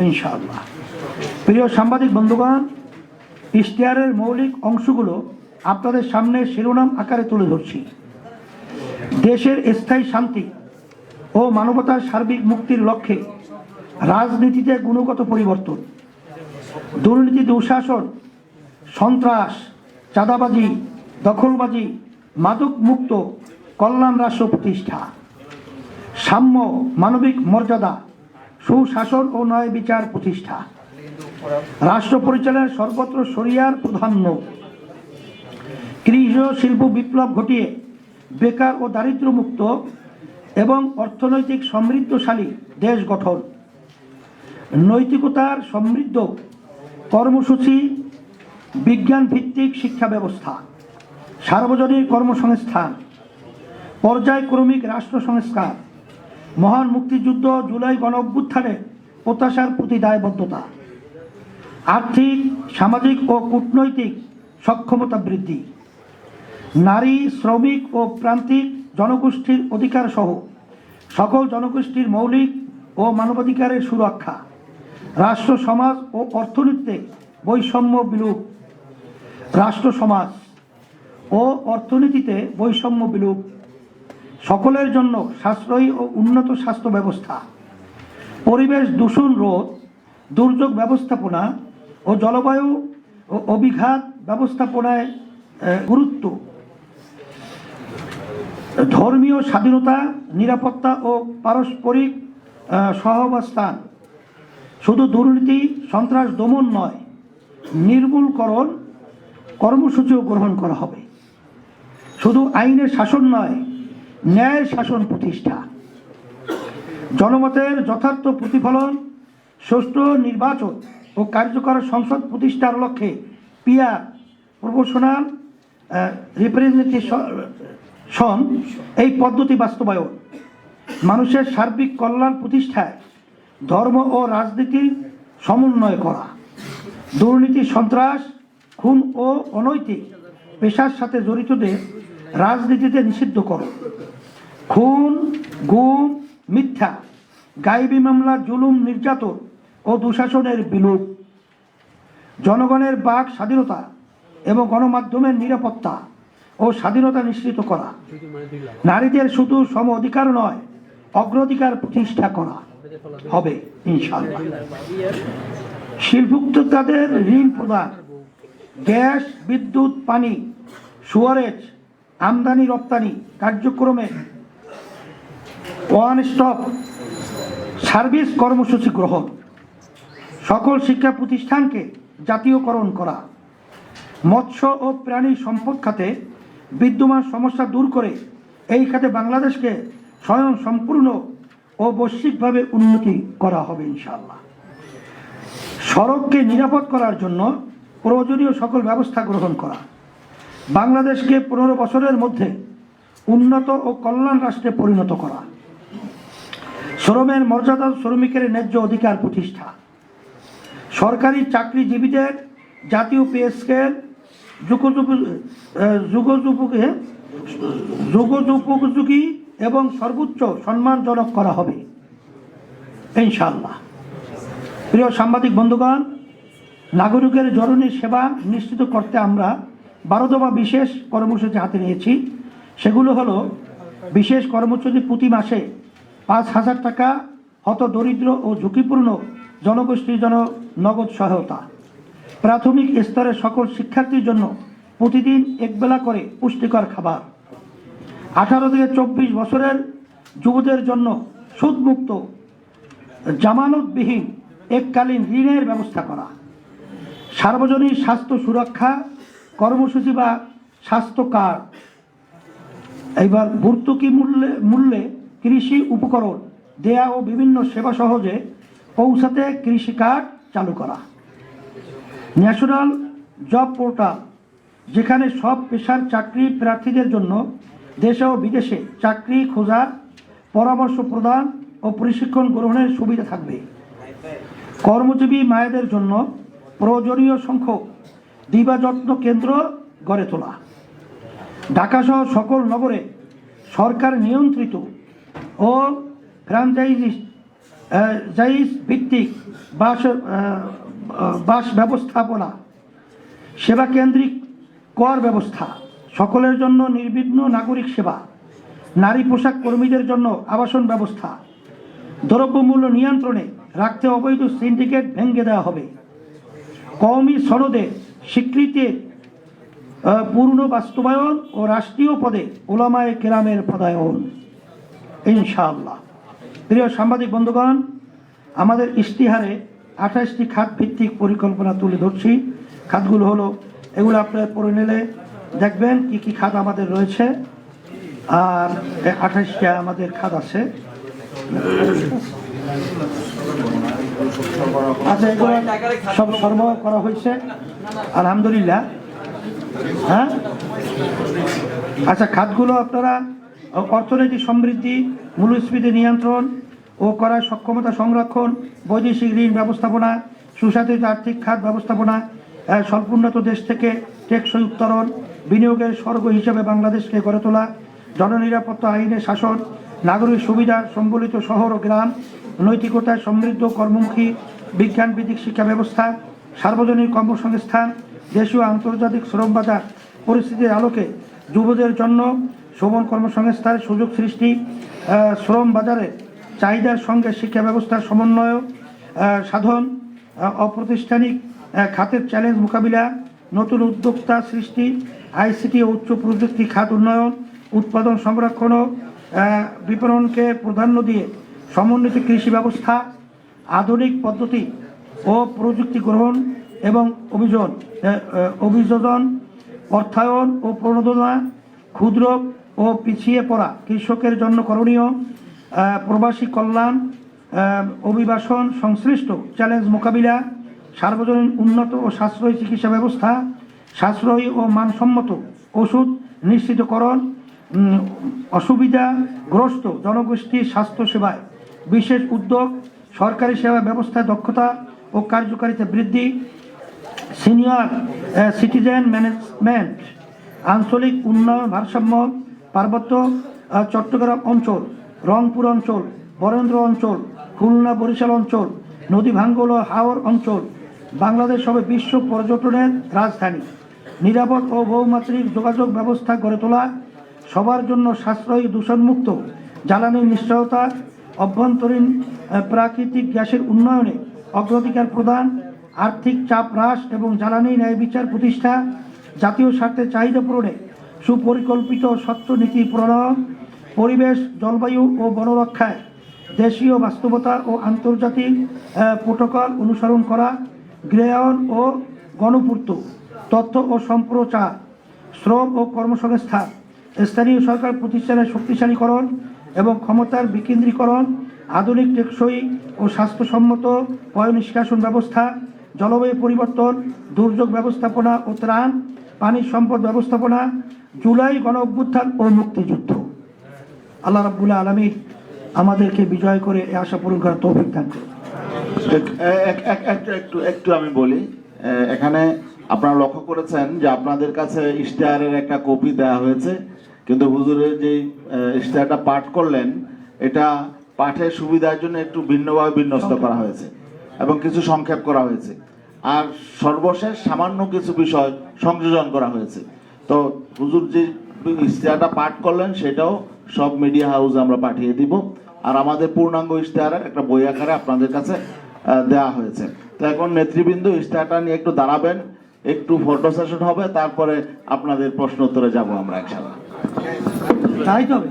ইনশাআল্লাহ। প্রিয় সাংবাদিক বন্ধুগণ, ইশতেহারের মৌলিক অংশগুলো আপনাদের সামনে শিরোনাম আকারে তুলে ধরছি। দেশের স্থায়ী শান্তি ও মানবতার সার্বিক মুক্তির লক্ষ্যে রাজনীতিতে গুণগত পরিবর্তন, দুর্নীতি, দুঃশাসন, সন্ত্রাস, চাঁদাবাজি, দখলবাজি, মাদক মুক্ত কল্যাণ রাষ্ট্র প্রতিষ্ঠা, সাম্য, মানবিক মর্যাদা, সুশাসন ও ন্যায় বিচার প্রতিষ্ঠা, রাষ্ট্র পরিচালনায় সর্বত্র শরিয়ার প্রাধান্য, কৃষি ও শিল্প বিপ্লব ঘটিয়ে বেকার ও দারিদ্র্যমুক্ত এবং অর্থনৈতিক সমৃদ্ধশালী দেশ গঠন, নৈতিকতার সমৃদ্ধ কর্মসূচি, বিজ্ঞান ভিত্তিক শিক্ষা ব্যবস্থা, সার্বজনীন কর্মসংস্থান, পর্যায়ক্রমিক রাষ্ট্র সংস্কার, মহান মুক্তিযুদ্ধ, জুলাই গণঅভ্যুত্থানের প্রত্যাশার প্রতি দায়বদ্ধতা, আর্থিক, সামাজিক ও কূটনৈতিক সক্ষমতা বৃদ্ধি, নারী, শ্রমিক ও প্রান্তিক জনগোষ্ঠীর অধিকার সহ সকল জনগোষ্ঠীর মৌলিক ও মানবাধিকারের সুরক্ষা, রাষ্ট্র, সমাজ ও অর্থনীতিতে বৈষম্য বিলোপ, রাষ্ট্র, সমাজ ও অর্থনীতিতে বৈষম্য বিলোপ, সকলের জন্য সাশ্রয়ী ও উন্নত স্বাস্থ্য ব্যবস্থা, পরিবেশ দূষণ রোধ, দুর্যোগ ব্যবস্থাপনা ও জলবায়ু ও অভিঘাত ব্যবস্থাপনায় গুরুত্ব, ধর্মীয় স্বাধীনতা, নিরাপত্তা ও পারস্পরিক সহাবস্থান। শুধু দুর্নীতি, সন্ত্রাস দমন নয়, নির্মূলকরণ কর্মসূচিও গ্রহণ করা হবে। শুধু আইনের শাসন নয়, ন্যায় শাসন প্রতিষ্ঠা, জনমতের যথার্থ প্রতিফলন, সুষ্ঠু নির্বাচন ও কার্যকর সংসদ প্রতিষ্ঠার লক্ষ্যে পিআর, প্রপোর্শনাল রিপ্রেজেন্টেশন এই পদ্ধতি বাস্তবায়ন, মানুষের সার্বিক কল্যাণ প্রতিষ্ঠায় ধর্ম ও রাজনীতির সমন্বয় করা, দুর্নীতি, সন্ত্রাস খুন ও অনৈতিক পেশার সাথে জড়িতদের রাজনীতিতে নিষিদ্ধ করো। খুন, গুম, মিথ্যা, গায়েবী মামলা, জুলুম, নির্যাতন ও দুঃশাসনের বিলোপ। জনগণের বাক স্বাধীনতা এবং গণমাধ্যমের নিরাপত্তা ও স্বাধীনতা নিশ্চিত করা। নারীদের শুধু সম অধিকার নয়, অগ্রাধিকার প্রতিষ্ঠা করা হবে ইনশাআল্লাহ। শিল্পোদ্যোক্তাদের ঋণ প্রদান, গ্যাস, বিদ্যুৎ, পানি, সুয়ারেজ, আমদানি রপ্তানি কার্যক্রমে ওয়ান স্টপ সার্ভিস কর্মসূচি গ্রহণ। সকল শিক্ষা প্রতিষ্ঠানকে জাতীয়করণ করা। মৎস্য ও প্রাণী সম্পদ খাতে বিদ্যমান সমস্যা দূর করে এই খাতে বাংলাদেশকে স্বয়ং সম্পূর্ণ ও বৈশ্বিকভাবে উন্নতি করা হবে ইনশাআল্লাহ। সড়ককে নিরাপদ করার জন্য প্রয়োজনীয় সকল ব্যবস্থা গ্রহণ করা। বাংলাদেশকে 15 বছরের মধ্যে উন্নত ও কল্যাণ রাষ্ট্রে পরিণত করা। শ্রমের মর্যাদা, শ্রমিকের ন্যায্য অধিকার প্রতিষ্ঠা। সরকারি চাকরিজীবীদের জাতীয় পে স্কেল যুগোপযোগী এবং সর্বোচ্চ সম্মানজনক করা হবে ইনশাআল্লাহ। প্রিয় সাংবাদিক বন্ধুগণ, নাগরিকের জরুরি সেবা নিশ্চিত করতে আমরা 12 দফা বিশেষ কর্মসূচি হাতে নিয়েছি। সেগুলো হলো: বিশেষ কর্মসূচি প্রতি মাসে 5,000 টাকা হত দরিদ্র ও ঝুঁকিপূর্ণ জনগোষ্ঠীর জন্য নগদ সহায়তা। প্রাথমিক স্তরের সকল শিক্ষার্থীর জন্য প্রতিদিন একবেলা করে পুষ্টিকর খাবার। 18 থেকে 24 বছরের যুবদের জন্য সুদমুক্ত জামানতবিহীন এককালীন ঋণের ব্যবস্থা করা। সার্বজনীন স্বাস্থ্য সুরক্ষা কর্মসূচি বা স্বাস্থ্য কার্ড। এইবার ভর্তুকি মূল্যে কৃষি উপকরণ দেয়া ও বিভিন্ন সেবা সহজে পৌঁছাতে কৃষি কার্ড চালু করা। ন্যাশনাল জব পোর্টাল, যেখানে সব পেশার চাকরি প্রার্থীদের জন্য দেশে ও বিদেশে চাকরি খোঁজার পরামর্শ প্রদান ও প্রশিক্ষণ গ্রহণের সুবিধা থাকবে। কর্মজীবী মায়েদের জন্য প্রয়োজনীয় সংখ্যক দিবাযত্ন কেন্দ্র গড়ে তোলা। ঢাকাসহ সকল নগরে সরকার নিয়ন্ত্রিত ও ফ্র্যাঞ্চাইজ ভিত্তিক বাস ব্যবস্থাপনা, সেবা কেন্দ্রিক কর ব্যবস্থা, সকলের জন্য নির্বিঘ্ন নাগরিক সেবা, নারী পোশাক কর্মীদের জন্য আবাসন ব্যবস্থা। দ্রব্যমূল্য নিয়ন্ত্রণে রাখতে অবৈধ সিন্ডিকেট ভেঙে দেওয়া হবে। কওমি সনদে স্বীকৃতির পূর্ণ বাস্তবায়ন ও রাষ্ট্রীয় পদে উলামায়ে কেরামের পদায়ন ইনশাআল্লাহ। প্রিয় সাংবাদিক বন্ধুগণ, আমাদের ইশতিহারে 28টি খাত ভিত্তিক পরিকল্পনা তুলে ধরছি। খাতগুলো হলো এগুলো, আপনারা পড়ে নিলে দেখবেন কি কি খাত আমাদের রয়েছে। আর 28টা আমাদের খাত আছে। আচ্ছা, এগুলো সব সরবরাহ করা হয়েছে আলহামদুলিল্লাহ। হ্যাঁ, আচ্ছা, খাতগুলো আপনারা: অর্থনৈতিক সমৃদ্ধি, মূল্যস্ফীতি নিয়ন্ত্রণ ও করার সক্ষমতা সংরক্ষণ, বৈদেশিক ঋণ ব্যবস্থাপনা, সুশাসিত আর্থিক খাত ব্যবস্থাপনা, স্বল্পোন্নত দেশ থেকে টেকসই উত্তরণ, বিনিয়োগের স্বর্গ হিসেবে বাংলাদেশকে গড়ে তোলা, জননিরাপত্তা আইনের শাসন, নাগরিক সুবিধা সম্বলিত শহর ও গ্রাম, নৈতিকতায় সমৃদ্ধ কর্মমুখী বিজ্ঞানভিত্তিক শিক্ষা ব্যবস্থা, সার্বজনীন কর্মসংস্থান, দেশীয় আন্তর্জাতিক শ্রম বাজার পরিস্থিতির আলোকে যুবদের জন্য শ্রম কর্মসংস্থানের সুযোগ সৃষ্টি, শ্রম বাজারে চাহিদার সঙ্গে শিক্ষা ব্যবস্থার সমন্বয় সাধন, অপ্রাতিষ্ঠানিক খাতের চ্যালেঞ্জ মোকাবিলা, নতুন উদ্যোক্তা সৃষ্টি, আইসিটি ও উচ্চ প্রযুক্তি খাত উন্নয়ন, উৎপাদন সংরক্ষণ ও বিপণনকে প্রাধান্য দিয়ে সমন্বিত কৃষি ব্যবস্থা, আধুনিক পদ্ধতি ও প্রযুক্তি গ্রহণ এবং অভিযোজন, অর্থায়ন ও প্রণোদনা, ক্ষুদ্র ও পিছিয়ে পড়া কৃষকের জন্য করণীয়, প্রবাসী কল্যাণ, অভিবাসন সংশ্লিষ্ট চ্যালেঞ্জ মোকাবিলা, সার্বজনীন উন্নত ও সাশ্রয়ী চিকিৎসা ব্যবস্থা, সাশ্রয়ী ও মানসম্মত ওষুধ নিশ্চিতকরণ, অসুবিধাগ্রস্ত জনগোষ্ঠীর স্বাস্থ্যসেবায় বিশেষ উদ্যোগ, সরকারি সেবা ব্যবস্থায় দক্ষতা ও কার্যকারিতা বৃদ্ধি, সিনিয়র সিটিজেন ম্যানেজমেন্ট, আঞ্চলিক উন্নয়ন ভারসাম্য, পার্বত্য চট্টগ্রাম অঞ্চল, রংপুর অঞ্চল, বরেন্দ্র অঞ্চল, খুলনা বরিশাল অঞ্চল, নদী ভাঙ্গল ও হাওর অঞ্চল বাংলাদেশ হবে বিশ্ব পর্যটনের রাজধানী। নিরাপদ ও বহুমাত্রিক যোগাযোগ ব্যবস্থা গড়ে তোলা, সবার জন্য সাশ্রয়ী দূষণমুক্ত জ্বালানির নিশ্চয়তা, অভ্যন্তরীণ প্রাকৃতিক গ্যাসের উন্নয়নে অগ্রাধিকার প্রদান, আর্থিক চাপ হ্রাস এবং জ্বালানি ন্যায় বিচার প্রতিষ্ঠা, জাতীয় স্বার্থের চাহিদা পূরণে সুপরিকল্পিত স্বচ্ছ নীতি প্রণয়ন, পরিবেশ জলবায়ু ও বনরক্ষায় দেশীয় বাস্তবতা ও আন্তর্জাতিক প্রোটোকল অনুসরণ করা, গৃহায়ন ও গণপূর্ত, তথ্য ও সম্প্রচার, শ্রম ও কর্মসংস্থান, স্থানীয় সরকার প্রতিষ্ঠানের শক্তিশালীকরণ এবং ক্ষমতার বিকেন্দ্রীকরণ, আধুনিক টেকসই ও স্বাস্থ্যসম্মত পয় নিষ্কাশন ব্যবস্থা, জলবায়ু পরিবর্তন, দুর্যোগ ব্যবস্থাপনা ও ত্রাণ, পানি সম্পদ ব্যবস্থাপনা, জুলাই গণ অভ্যুত্থান ও মুক্তিযুদ্ধ। আল্লাহ রাব্বুল আলামিন আমাদেরকে বিজয় করে এই আশা পূরণ করার তৌফিক দান করুন।
একটু আমি বলি, এখানে আপনারা লক্ষ্য করেছেন যে আপনাদের কাছে ইশতেহারের একটা কপি দেওয়া হয়েছে, কিন্তু হুজুরের যে ইশতেহারটা পাঠ করলেন এটা পাঠের সুবিধার জন্য একটু ভিন্নভাবে বিন্যস্ত করা হয়েছে এবং কিছু সংক্ষেপ করা হয়েছে, আর সর্বশেষ সামান্য কিছু বিষয় সংযোজন করা হয়েছে। তো হুজুর যে ইশতেহারটা পাঠ করলেন সেটাও সব মিডিয়া হাউসে আমরা পাঠিয়ে দিব, আর আমাদের পূর্ণাঙ্গ ইশতেহারের একটা বই আকারে আপনাদের কাছে দেওয়া হয়েছে। তো এখন নেতৃবৃন্দ ইশতেহারটা নিয়ে একটু দাঁড়াবেন, একটু ফটো সেশন হবে, তারপরে আপনাদের প্রশ্ন উত্তরে যাব আমরা ইনশাআল্লাহ।
তাই তো হবে।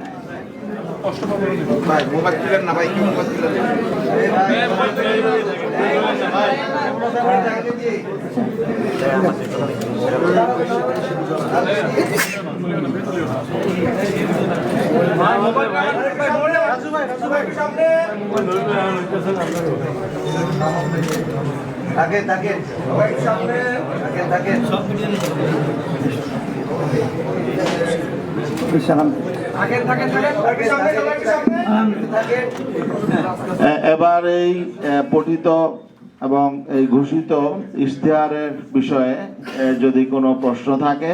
এবার এই পঠিত এবং এই ঘোষিত ইশতেহারের বিষয়ে যদি কোনো প্রশ্ন থাকে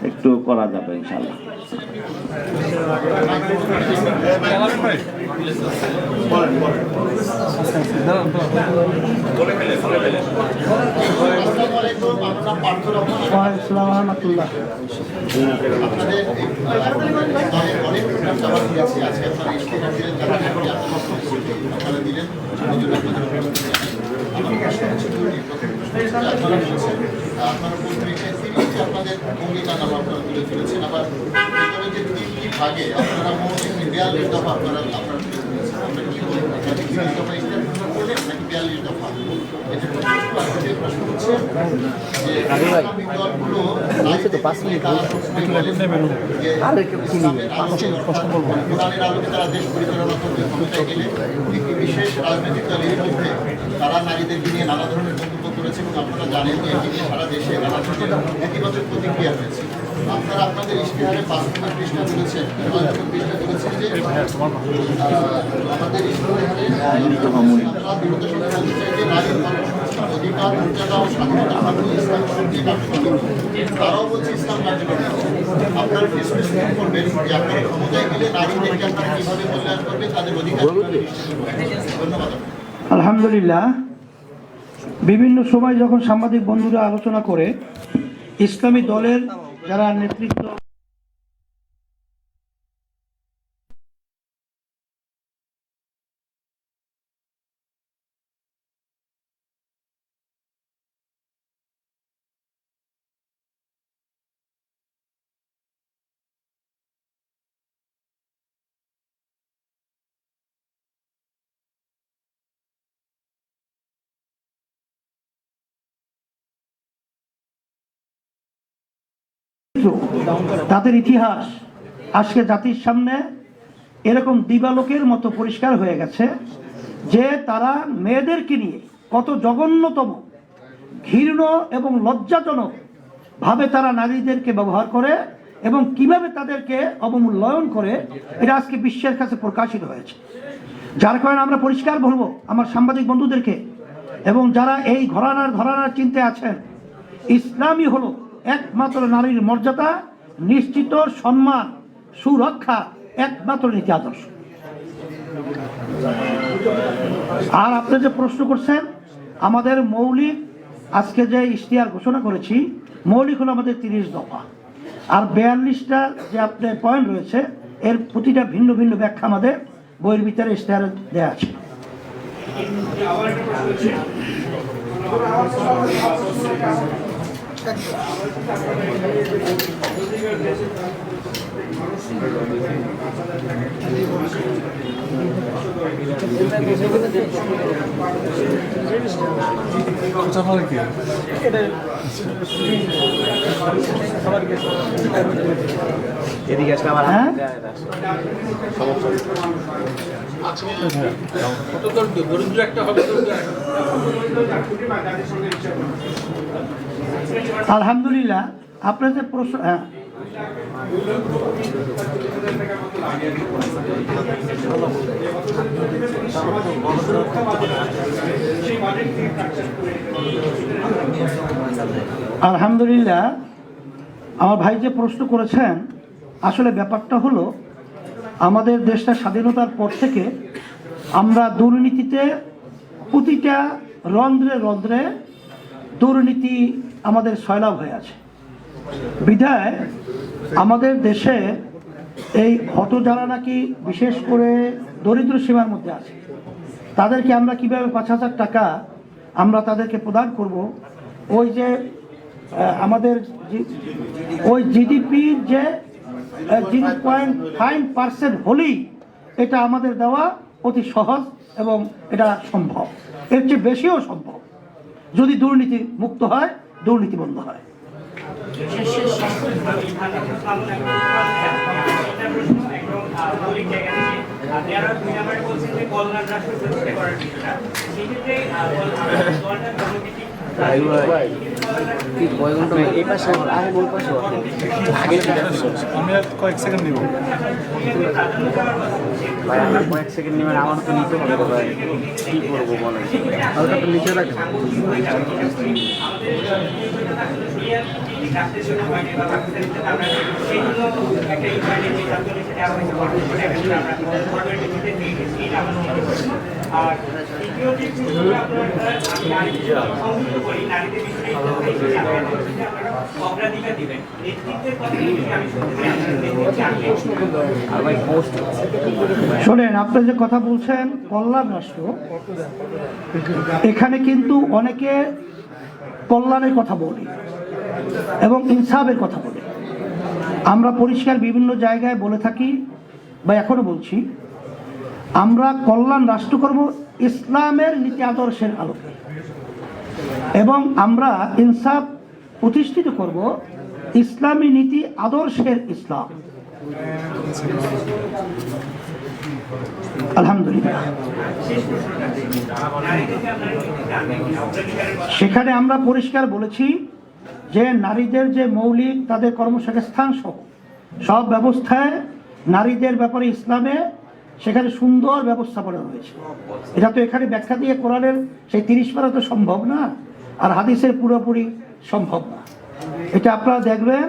একটু করা যাবে ইনশাআল্লাহ।
আপনাদের ভূমিকা আপনারা তুলে ধরেছেন, আবার যে তিনটি ভাগে আপনারা মোট 42 দফা আপনারা তুলে ধরেছেন। আমরা কি বলবো, 42 দফা ইস্তেহার করলেন নাকি 42 দফা? এটা প্রশ্ন হচ্ছে যে ইসলামী দলগুলো কোরআনের আলোকে তারা দেশ পরিচালনা করবে, ক্ষমতায় গেলে একটি বিশেষ রাজনৈতিক দল এর মধ্যে তারা নারীদেরকে নিয়ে নানা ধরনের মন্তব্য করেছে এবং আপনারা জানেন যে এটি নিয়ে সারা দেশে নানা ধরনের নেতিবাচক প্রতিক্রিয়া হয়েছে। আপনারা আপনাদের ইশতেহারে 55 পৃষ্ঠা বলেছেন, 55 পৃষ্ঠা বলেছেন যে আমাদের ইশতেহারে আমরা বিগত সময়ে বলতে চাই যে নারীর কর্মসংস্থান, অধিকার, মর্যাদা ও স্বাধীনতা আন্দোলন ইসলাম শক্তি কার্যকর। তারাও বলছে ইসলাম কার্যকর। আপনারা বিশ্লেষণ করবেন যে আপনারা ক্ষমতায় গেলে নারীদেরকে আপনারা কিভাবে মূল্যায়ন করবেন, তাদের অধিকার কিভাবে নিশ্চিত করবেন। ধন্যবাদ।
আলহামদুলিল্লাহ, বিভিন্ন সময় যখন সাংবাদিক বন্ধুরা আলোচনা করে ইসলামী দলের যারা নেতৃত্ব তাদের ইতিহাস আজকে জাতির সামনে এরকম দিবালোকের মতো পরিষ্কার হয়ে গেছে যে তারা মেয়েদেরকে নিয়ে কত জঘন্যতম, ঘৃণ্য এবং লজ্জাজনক ভাবে তারা নারীদেরকে ব্যবহার করে এবং কিভাবে তাদেরকে অবমূল্যায়ন করে, এটা আজকে বিশ্বের কাছে প্রকাশিত হয়েছে। যার কারণে আমরা পরিষ্কার বলবো আমার সাংবাদিক বন্ধুদেরকে এবং যারা এই ঘরানার চিন্তায় আছেন ইসলামই হলো একমাত্র নারীর মর্যাদা নিশ্চিত, সম্মান, সুরক্ষা একমাত্র নীতি আদর্শ। আর আপনি যে প্রশ্ন করছেন, আমাদের মৌলিক আজকে যে ইশতেহার ঘোষণা করেছি, মৌলিক হলো আমাদের 30 দফা, আর 42টা যে আপনার পয়েন্ট রয়েছে, এর প্রতিটা ভিন্ন ভিন্ন ব্যাখ্যা আমাদের বইয়ের ভিতরে ইশতেহারে দেওয়া আছে।
এদিকে আসলে আমার
হ্যাঁ? আলহামদুলিল্লাহ, আপনার যে প্রশ্ন, হ্যাঁ আলহামদুলিল্লাহ, আমার ভাই যে প্রশ্ন করেছেন, আসলে ব্যাপারটা হলো আমাদের দেশটা স্বাধীনতার পর থেকে আমরা দুর্নীতিতে প্রতিটা রন্ধ্রে রন্ধ্রে দুর্নীতি আমাদের সয়লাভ হয়ে আছে। বিধায় আমাদের দেশে এই হত যারা নাকি বিশেষ করে দরিদ্র সীমার মধ্যে আছে, তাদেরকে আমরা কিভাবে 5,000 টাকা আমরা তাদেরকে প্রদান করব, ওই যে আমাদের ওই জিডিপির যে 0.5% হলেই এটা আমাদের দেওয়া অতি সহজ এবং এটা সম্ভব, এর চেয়ে বেশিও সম্ভব, যদি দুর্নীতি মুক্ত হয়, দুর্নীতি বন্ধ হয়।
কয়েক সেকেন্ড নিব,
কয়েক সেকেন্ড নেবেন, আমার তো নিতে হবে ভাই, কি করবো বলেন, হালকা তো নিচে রাখেন।
শোনেন, আপনি যে কথা বলছেন কল্যাণ রাষ্ট্র, এখানে কিন্তু অনেকে কল্যাণের কথা বলি এবং ইনসাফের কথা বলি। আমরা পরিষ্কার বিভিন্ন জায়গায় বলে থাকি বা এখনো বলছি, আমরা কল্যাণ রাষ্ট্র করব ইসলামের নীতি আদর্শের আলোকে, এবং আমরা ইনসাফ প্রতিষ্ঠিত করব ইসলামী নীতি আদর্শের ইসলাম। আলহামদুলিল্লাহ, সেখানে আমরা পরিষ্কার বলেছি যে নারীদের যে মৌলিক তাদের কর্মসংস্থান সহ সব ব্যবস্থায় নারীদের ব্যাপারে ইসলামে সেখানে সুন্দর ব্যবস্থাপনা রয়েছে। এটা তো এখানে ব্যাখ্যা দিয়ে কোরআনের সেই 30 পারা তো সম্ভব না, আর হাদিসের পুরোপুরি সম্ভব না। এটা আপনারা দেখবেন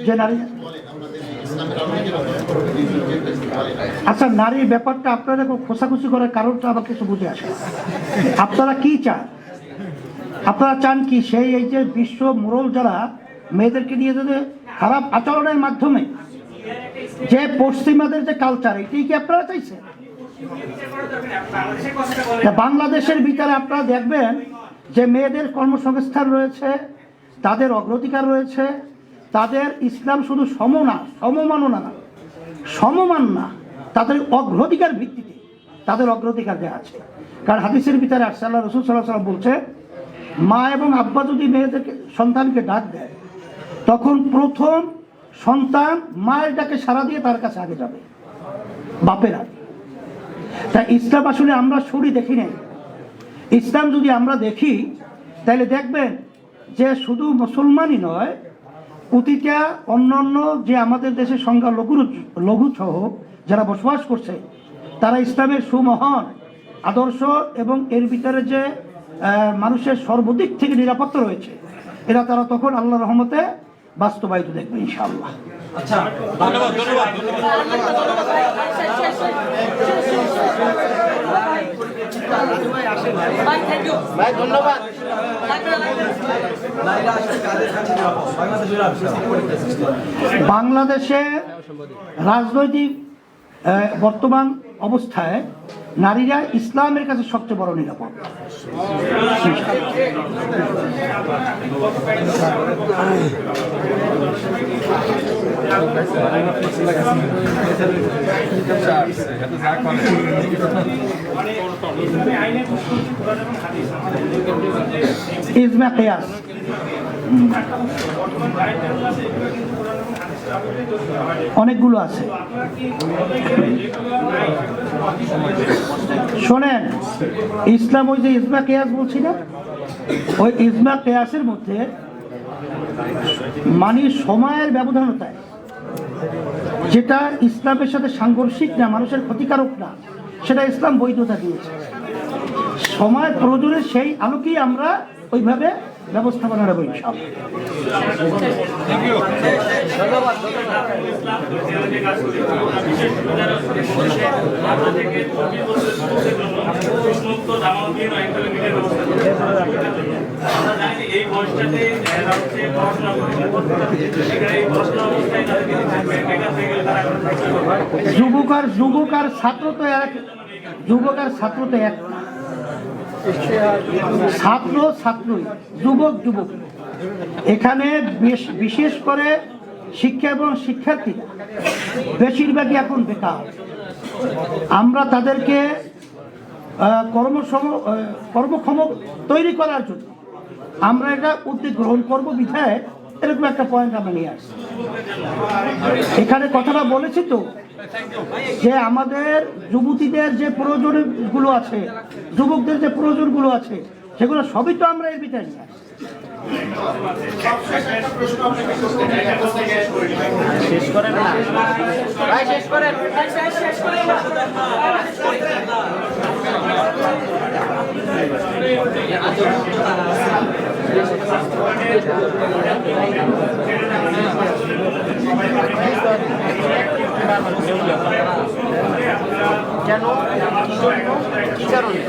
যে নারী, আচ্ছা নারীর ব্যাপারটা আপনারা খোঁচাখুচি করার কারণটা আমাকে কিছু বুঝে আসে। আপনারা কি চান? আপনারা চান কি সেই এই যে বিশ্ব মোড়ল যারা মেয়েদেরকে নিয়ে যদি খারাপ আচরণের মাধ্যমে যে পশ্চিমাদের যে কালচার, এটাই কি আপনারা চাইছেন? বাংলাদেশের ভিতরে আপনারা দেখবেন যে মেয়েদের কর্মসংস্থান রয়েছে, তাদের অগ্রাধিকার রয়েছে, তাদের ইসলাম শুধু সমমান না, তাদের অগ্রাধিকার ভিত্তিতে তাদের অগ্রাধিকার দেওয়া আছে। কারণ হাদিসের ভিতরে আল্লাহ রাসূল সাল্লাল্লাহু আলাইহি ওয়াসাল্লাম বলছে, মা এবং আব্বা যদি মেয়েদেরকে সন্তানকে ডাক দেয়, তখন প্রথম সন্তান মায়ের ডাকে সাড়া দিয়ে তার কাছে আগে যাবে, বাপের আগে। তাই ইসলাম আসলে আমরা সরি দেখি নাই। ইসলাম যদি আমরা দেখি তাহলে দেখবেন যে শুধু মুসলমানই নয়, প্রতিটা অন্যান্য যে আমাদের দেশের সংখ্যালঘু সহ যারা বসবাস করছে, তারা ইসলামের সুমহান আদর্শ এবং এর ভিতরে যে মানুষের সর্বদিক থেকে নিরাপত্তা রয়েছে, এরা তারা তখন আল্লাহর রহমতে বাস্তবায়িত দেখবে ইনশাআল্লাহ। বাংলাদেশে রাজনৈতিক বর্তমান অবস্থায় নারীরা ইসলামের কাছে সবচেয়ে বড় নিরাপদ। ইজমা কিয়াস অনেকগুলো আছে। শোনেন, ইসলাম ওই যে ইজমা কিয়াস বলছি না, ওই ইজমা কিয়াসের মধ্যে মানে সময়ের ব্যবধানতায় যেটা ইসলামের সাথে সাংঘর্ষিক না, মানুষের ক্ষতিকারক না, সেটা ইসলাম বৈধতা দিয়েছে। সময় প্রয়োজনে সেই আলোকেই আমরা ওইভাবে ব্যবস্থাপনা নেব ইনশাআল্লাহ। যুবক আর ছাত্র তো এক, যুবক আর ছাত্র তো এক, ছাত্র ছাত্রই, যুবক যুবক। এখানে বিশেষ করে শিক্ষা এবং শিক্ষার্থীরা বেশিরভাগই এখন বেকার। আমরা তাদেরকে কর্মক্ষম তৈরি করার জন্য আমরা একটা উদ্যোগ গ্রহণ করবো বিধায় এরকম একটা পয়েন্ট আমরা নিয়ে আসছি। এখানে কথাটা বলেছি তো যে আমাদের যুবতীদের যে প্রয়োজনগুলো আছে, যুবকদের যে প্রয়োজনগুলো আছে, সেগুলো সবই তো আমরা এর ভিতরে নিয়ে আসছি।
শেষ করেন না ভাই, শেষ করেন। কেন, কি কারণে?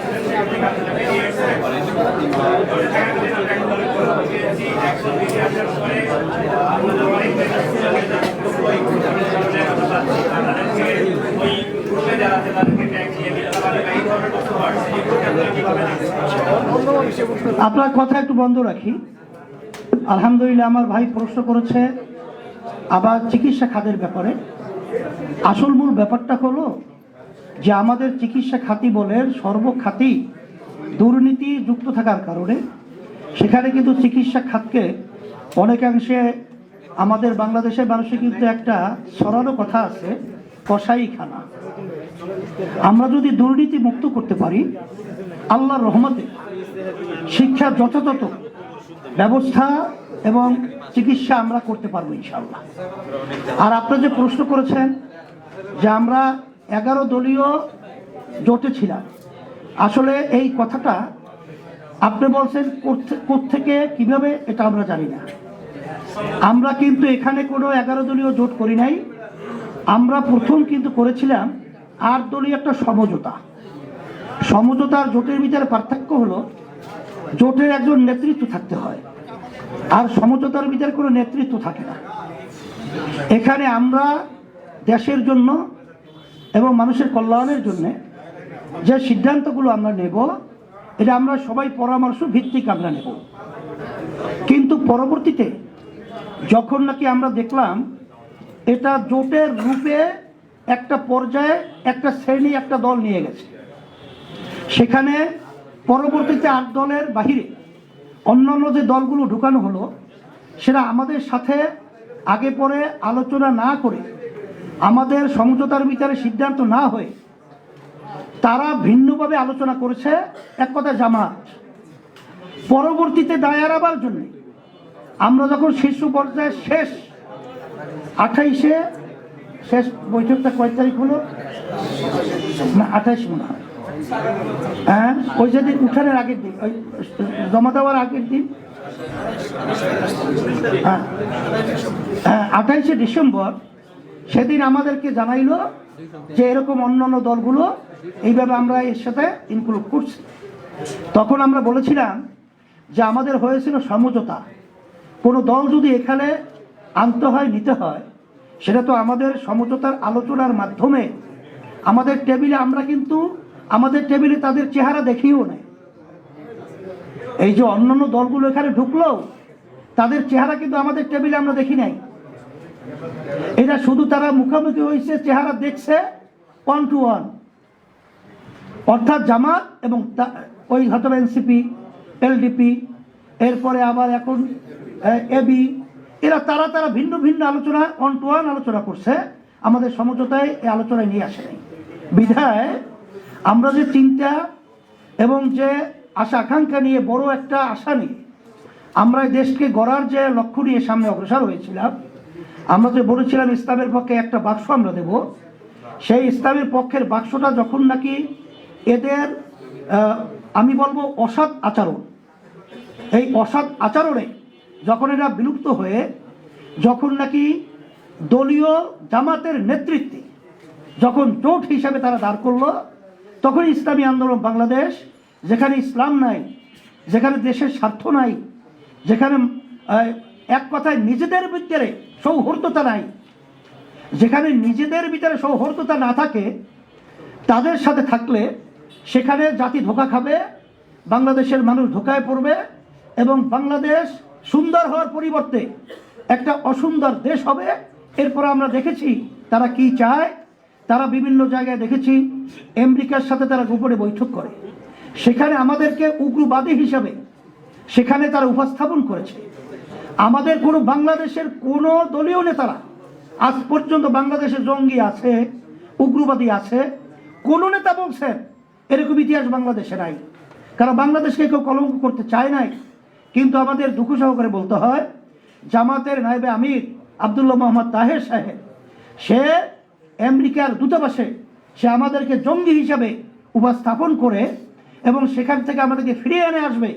আপনার কথা একটু বন্ধ রাখি। আলহামদুলিল্লাহ, আমার ভাই প্রশ্ন করেছে আবার চিকিৎসা খাতের ব্যাপারে। আসল মূল ব্যাপারটা হলো যে আমাদের চিকিৎসা খাতি বলেন সর্বখাতেই দুর্নীতি যুক্ত থাকার কারণে সেখানে কিন্তু চিকিৎসা খাতকে অনেকাংশে আমাদের বাংলাদেশের মানুষের কিন্তু একটা ছড়ানো কথা আছে, কসাইখানা। আমরা যদি দুর্নীতি মুক্ত করতে পারি, আল্লাহর রহমতে শিক্ষার যথাযথ ব্যবস্থা এবং চিকিৎসা আমরা করতে পারবো ইনশাআল্লাহ। আর আপনারা যে প্রশ্ন করেছেন যে আমরা 11 দলীয় জোটে ছিলাম, আসলে এই কথাটা আপনি বলছেন কোত্থেকে কিভাবে, এটা আমরা জানি না। আমরা কিন্তু এখানে কোনো 11 দলীয় জোট করি নাই। আমরা প্রথম কিন্তু করেছিলাম 8 দলীয় একটা সমঝোতা। সমঝোতার জোটের ভিতরে পার্থক্য হলো জোটের একজন নেতৃত্ব থাকতে হয়, আর সমঝোতার ভিতরে কোনো নেতৃত্ব থাকে না। এখানে আমরা দেশের জন্য এবং মানুষের কল্যাণের জন্য যে সিদ্ধান্তগুলো আমরা নেব, এটা আমরা সবাই পরামর্শ ভিত্তিক আমরা নেব। কিন্তু পরবর্তীতে যখন নাকি আমরা দেখলাম এটা জোটের রূপে একটা পর্যায়ে একটা শ্রেণী একটা দল নিয়ে গেছে, সেখানে পরবর্তীতে 8 দলের বাহিরে অন্যান্য যে দলগুলো ঢুকানো হলো, সেটা আমাদের সাথে আগে পরে আলোচনা না করে, আমাদের সমঝোতার ভিতরে সিদ্ধান্ত না হয়ে তারা ভিন্নভাবে আলোচনা করেছে, এক কথা জামাত। পরবর্তীতে দায় এড়াবার জন্য আমরা যখন শীর্ষ পর্যায়ে শেষ 28-এ শেষ বৈঠকটা কয় তারিখ হলো না, 28 মনে হয়, হ্যাঁ, ওই যেদিন উঠানের আগের দিন, ওই জমা দেওয়ার আগের দিন 28শে ডিসেম্বর সেদিন আমাদেরকে জানাইলো যে এরকম অন্যান্য দলগুলো এইভাবে আমরা এর সাথে ইনক্লুড করছি। তখন আমরা বলেছিলাম যে আমাদের হয়েছিল সমঝোতা, কোনো দল যদি এখানে আনতে হয় নিতে হয় সেটা তো আমাদের সমঝোতার আলোচনার মাধ্যমে আমাদের টেবিলে, আমরা কিন্তু আমাদের টেবিলে তাদের চেহারা দেখিও নাই। এই যে অন্যান্য দলগুলো এখানে ঢুকলো তাদের চেহারা কিন্তু আমাদের টেবিলে আমরা দেখি নাই। এটা শুধু তারা মুখোমুখি হয়েছে, চেহারা দেখছে 1 to 1, অর্থাৎ জামাত এবং ওই হয়তো এনসিপি, এলডিপি, এরপরে আবার এখন এবি, এরা তারা ভিন্ন ভিন্ন আলোচনা 1 to 1 আলোচনা করছে, আমাদের সমঝোতায় এই আলোচনায় নিয়ে আসে নাই। বিধায় আমরা যে চিন্তা এবং যে আশা আকাঙ্ক্ষা নিয়ে, বড় একটা আশা নিয়ে আমরা এই দেশকে গড়ার যে লক্ষ্য নিয়ে সামনে অগ্রসর হয়েছিলাম, আমরা যে বলেছিলাম ইসলামের পক্ষে একটা বাক্স আমরা দেব, সেই ইসলামের পক্ষের বাক্সটা যখন নাকি এদের আমি বলবো অসৎ আচরণ, এই অসৎ আচরণে যখন এরা বিলুপ্ত হয়ে যখন নাকি দলীয় জামাতের নেতৃত্বে যখন জোট হিসাবে তারা দাঁড় করলো, তখন ইসলামী আন্দোলন বাংলাদেশ, যেখানে ইসলাম নাই, যেখানে দেশের স্বার্থ নাই, যেখানে এক কথায় নিজেদের ভিতরে সৌহার্দ্যতা নাই, যেখানে নিজেদের ভিতরে সৌহার্দ্যতা না থাকে, তাদের সাথে থাকলে সেখানে জাতি ধোঁকা খাবে, বাংলাদেশের মানুষ ধোঁকায় পড়বে এবং বাংলাদেশ সুন্দর হওয়ার পরিবর্তে একটা অসুন্দর দেশ হবে। এরপর আমরা দেখেছি তারা কি চায়। তারা বিভিন্ন জায়গায় দেখেছি আমেরিকার সাথে তারা গোপনে বৈঠক করে, সেখানে আমাদেরকে উগ্রবাদী হিসাবে সেখানে তারা উপস্থাপন করেছে। আমাদের কোনো বাংলাদেশের কোনো দলীয় নেতারা আজ পর্যন্ত বাংলাদেশে জঙ্গি আছে, উগ্রবাদী আছে, কোনো নেতা বলছেন এরকম ইতিহাস বাংলাদেশে নাই, কারণ বাংলাদেশকে কেউ কলঙ্ক করতে চায় নাই। কিন্তু আমাদের দুঃখ সহকারে বলতে হয়, জামাতের নায়েবে আমির আব্দুল্লাহ মোহাম্মদ তাহের সাহেব, সে আমেরিকার দূতাবাসে সে আমাদেরকে জঙ্গি হিসাবে উপস্থাপন করে এবং সেখান থেকে আমাদেরকে ফিরিয়ে এনে আসবে,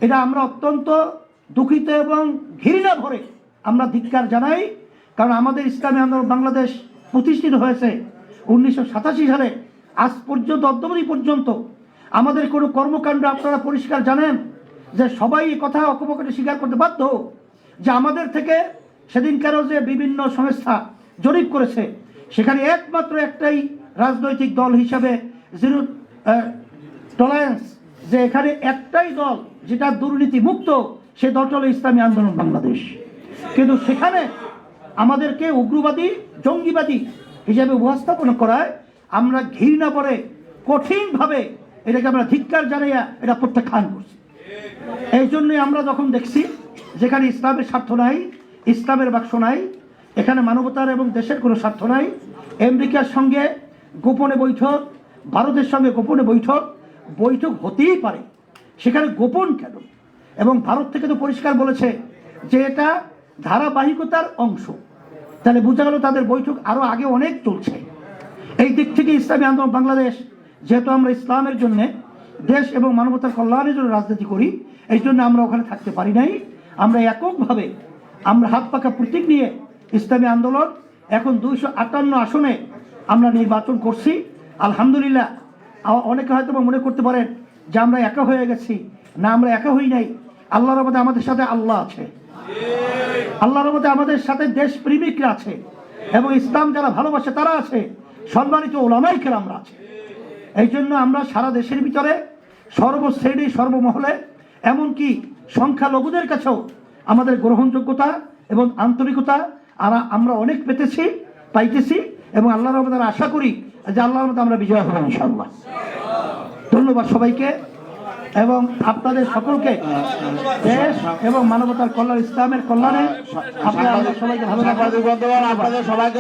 এটা আমরা অত্যন্ত দুঃখিত এবং ঘৃণা ভরে আমরা ধিক্কার জানাই। কারণ আমাদের ইসলামী আন্দোলন বাংলাদেশ প্রতিষ্ঠিত হয়েছে 1987 সালে, আজ পর্যন্ত অদ্যাবধি পর্যন্ত আমাদের কোনো কর্মকাণ্ড আপনারা পরিষ্কার জানেন যে সবাই এই কথা অকপটে স্বীকার করতে বাধ্য যে আমাদের থেকে সেদিনকারও যে বিভিন্ন সংস্থা জরিপ করেছে, সেখানে একমাত্র একটাই রাজনৈতিক দল হিসাবে জিরো টলারেন্স, যে এখানে একটাই দল যেটা দুর্নীতি মুক্ত, সে দলটা হলো ইসলামী আন্দোলন বাংলাদেশ। কিন্তু সেখানে আমাদেরকে উগ্রবাদী, জঙ্গিবাদী হিসাবে উপস্থাপন করায় আমরা ঘৃণা করে কঠিনভাবে এটাকে আমরা ধিক্কার জানাইয়া এটা প্রত্যাখ্যান করছি। এই জন্যই আমরা যখন দেখছি যেখানে ইসলামের স্বার্থ নাই, ইসলামের বাক্স নাই, এখানে মানবতার এবং দেশের কোনো স্বার্থ নাই, আমেরিকার সঙ্গে গোপনে বৈঠক, ভারতের সঙ্গে গোপনে বৈঠক হতেই পারে, সেখানে গোপন কেন? এবং ভারত থেকে তো পরিষ্কার বলেছে যে এটা ধারাবাহিকতার অংশ, তাহলে বোঝা গেল তাদের বৈঠক আরও আগে অনেক চলছে। এই দিক থেকে ইসলামী আন্দোলন বাংলাদেশ, যেহেতু আমরা ইসলামের জন্য, দেশ এবং মানবতার কল্যাণের জন্য রাজনীতি করি, এই জন্য আমরা ওখানে থাকতে পারি নাই। আমরা এককভাবে আমরা হাত পাকা প্রতীক নিয়ে ইসলামী আন্দোলন এখন 258 আসনে আমরা নির্বাচন করছি। আলহামদুলিল্লাহ। অনেকে হয়তো মনে করতে পারেন যে আমরা একা হয়ে গেছি, না, আমরা একা হই নাই। আল্লাহর রহমতে আমাদের সাথে আল্লাহ আছে, আল্লাহর রহমতে আমাদের সাথে দেশ প্রেমিকরা আছে এবং ইসলাম যারা ভালোবাসে তারা আছে, সম্মানিত ওলামায়ে কেরামরা আছে। এই জন্য আমরা সারা দেশের ভিতরে সর্বশ্রেণী, সর্বমহলে, এমনকি সংখ্যালঘুদের কাছেও আমাদের গ্রহণযোগ্যতা এবং আন্তরিকতা আমরা অনেক পাইতেছি এবং আল্লাহর রহমতে আশা করি যে আল্লাহর রহমতে আমরা বিজয় হব ইনশাআল্লাহ। ধন্যবাদ সবাইকে এবং আপনাদের সকলকে দেশ এবং মানবতার কল্যাণ, ইসলামের কল্যাণে আপনারা সবাইকে ভালো থাকবেন।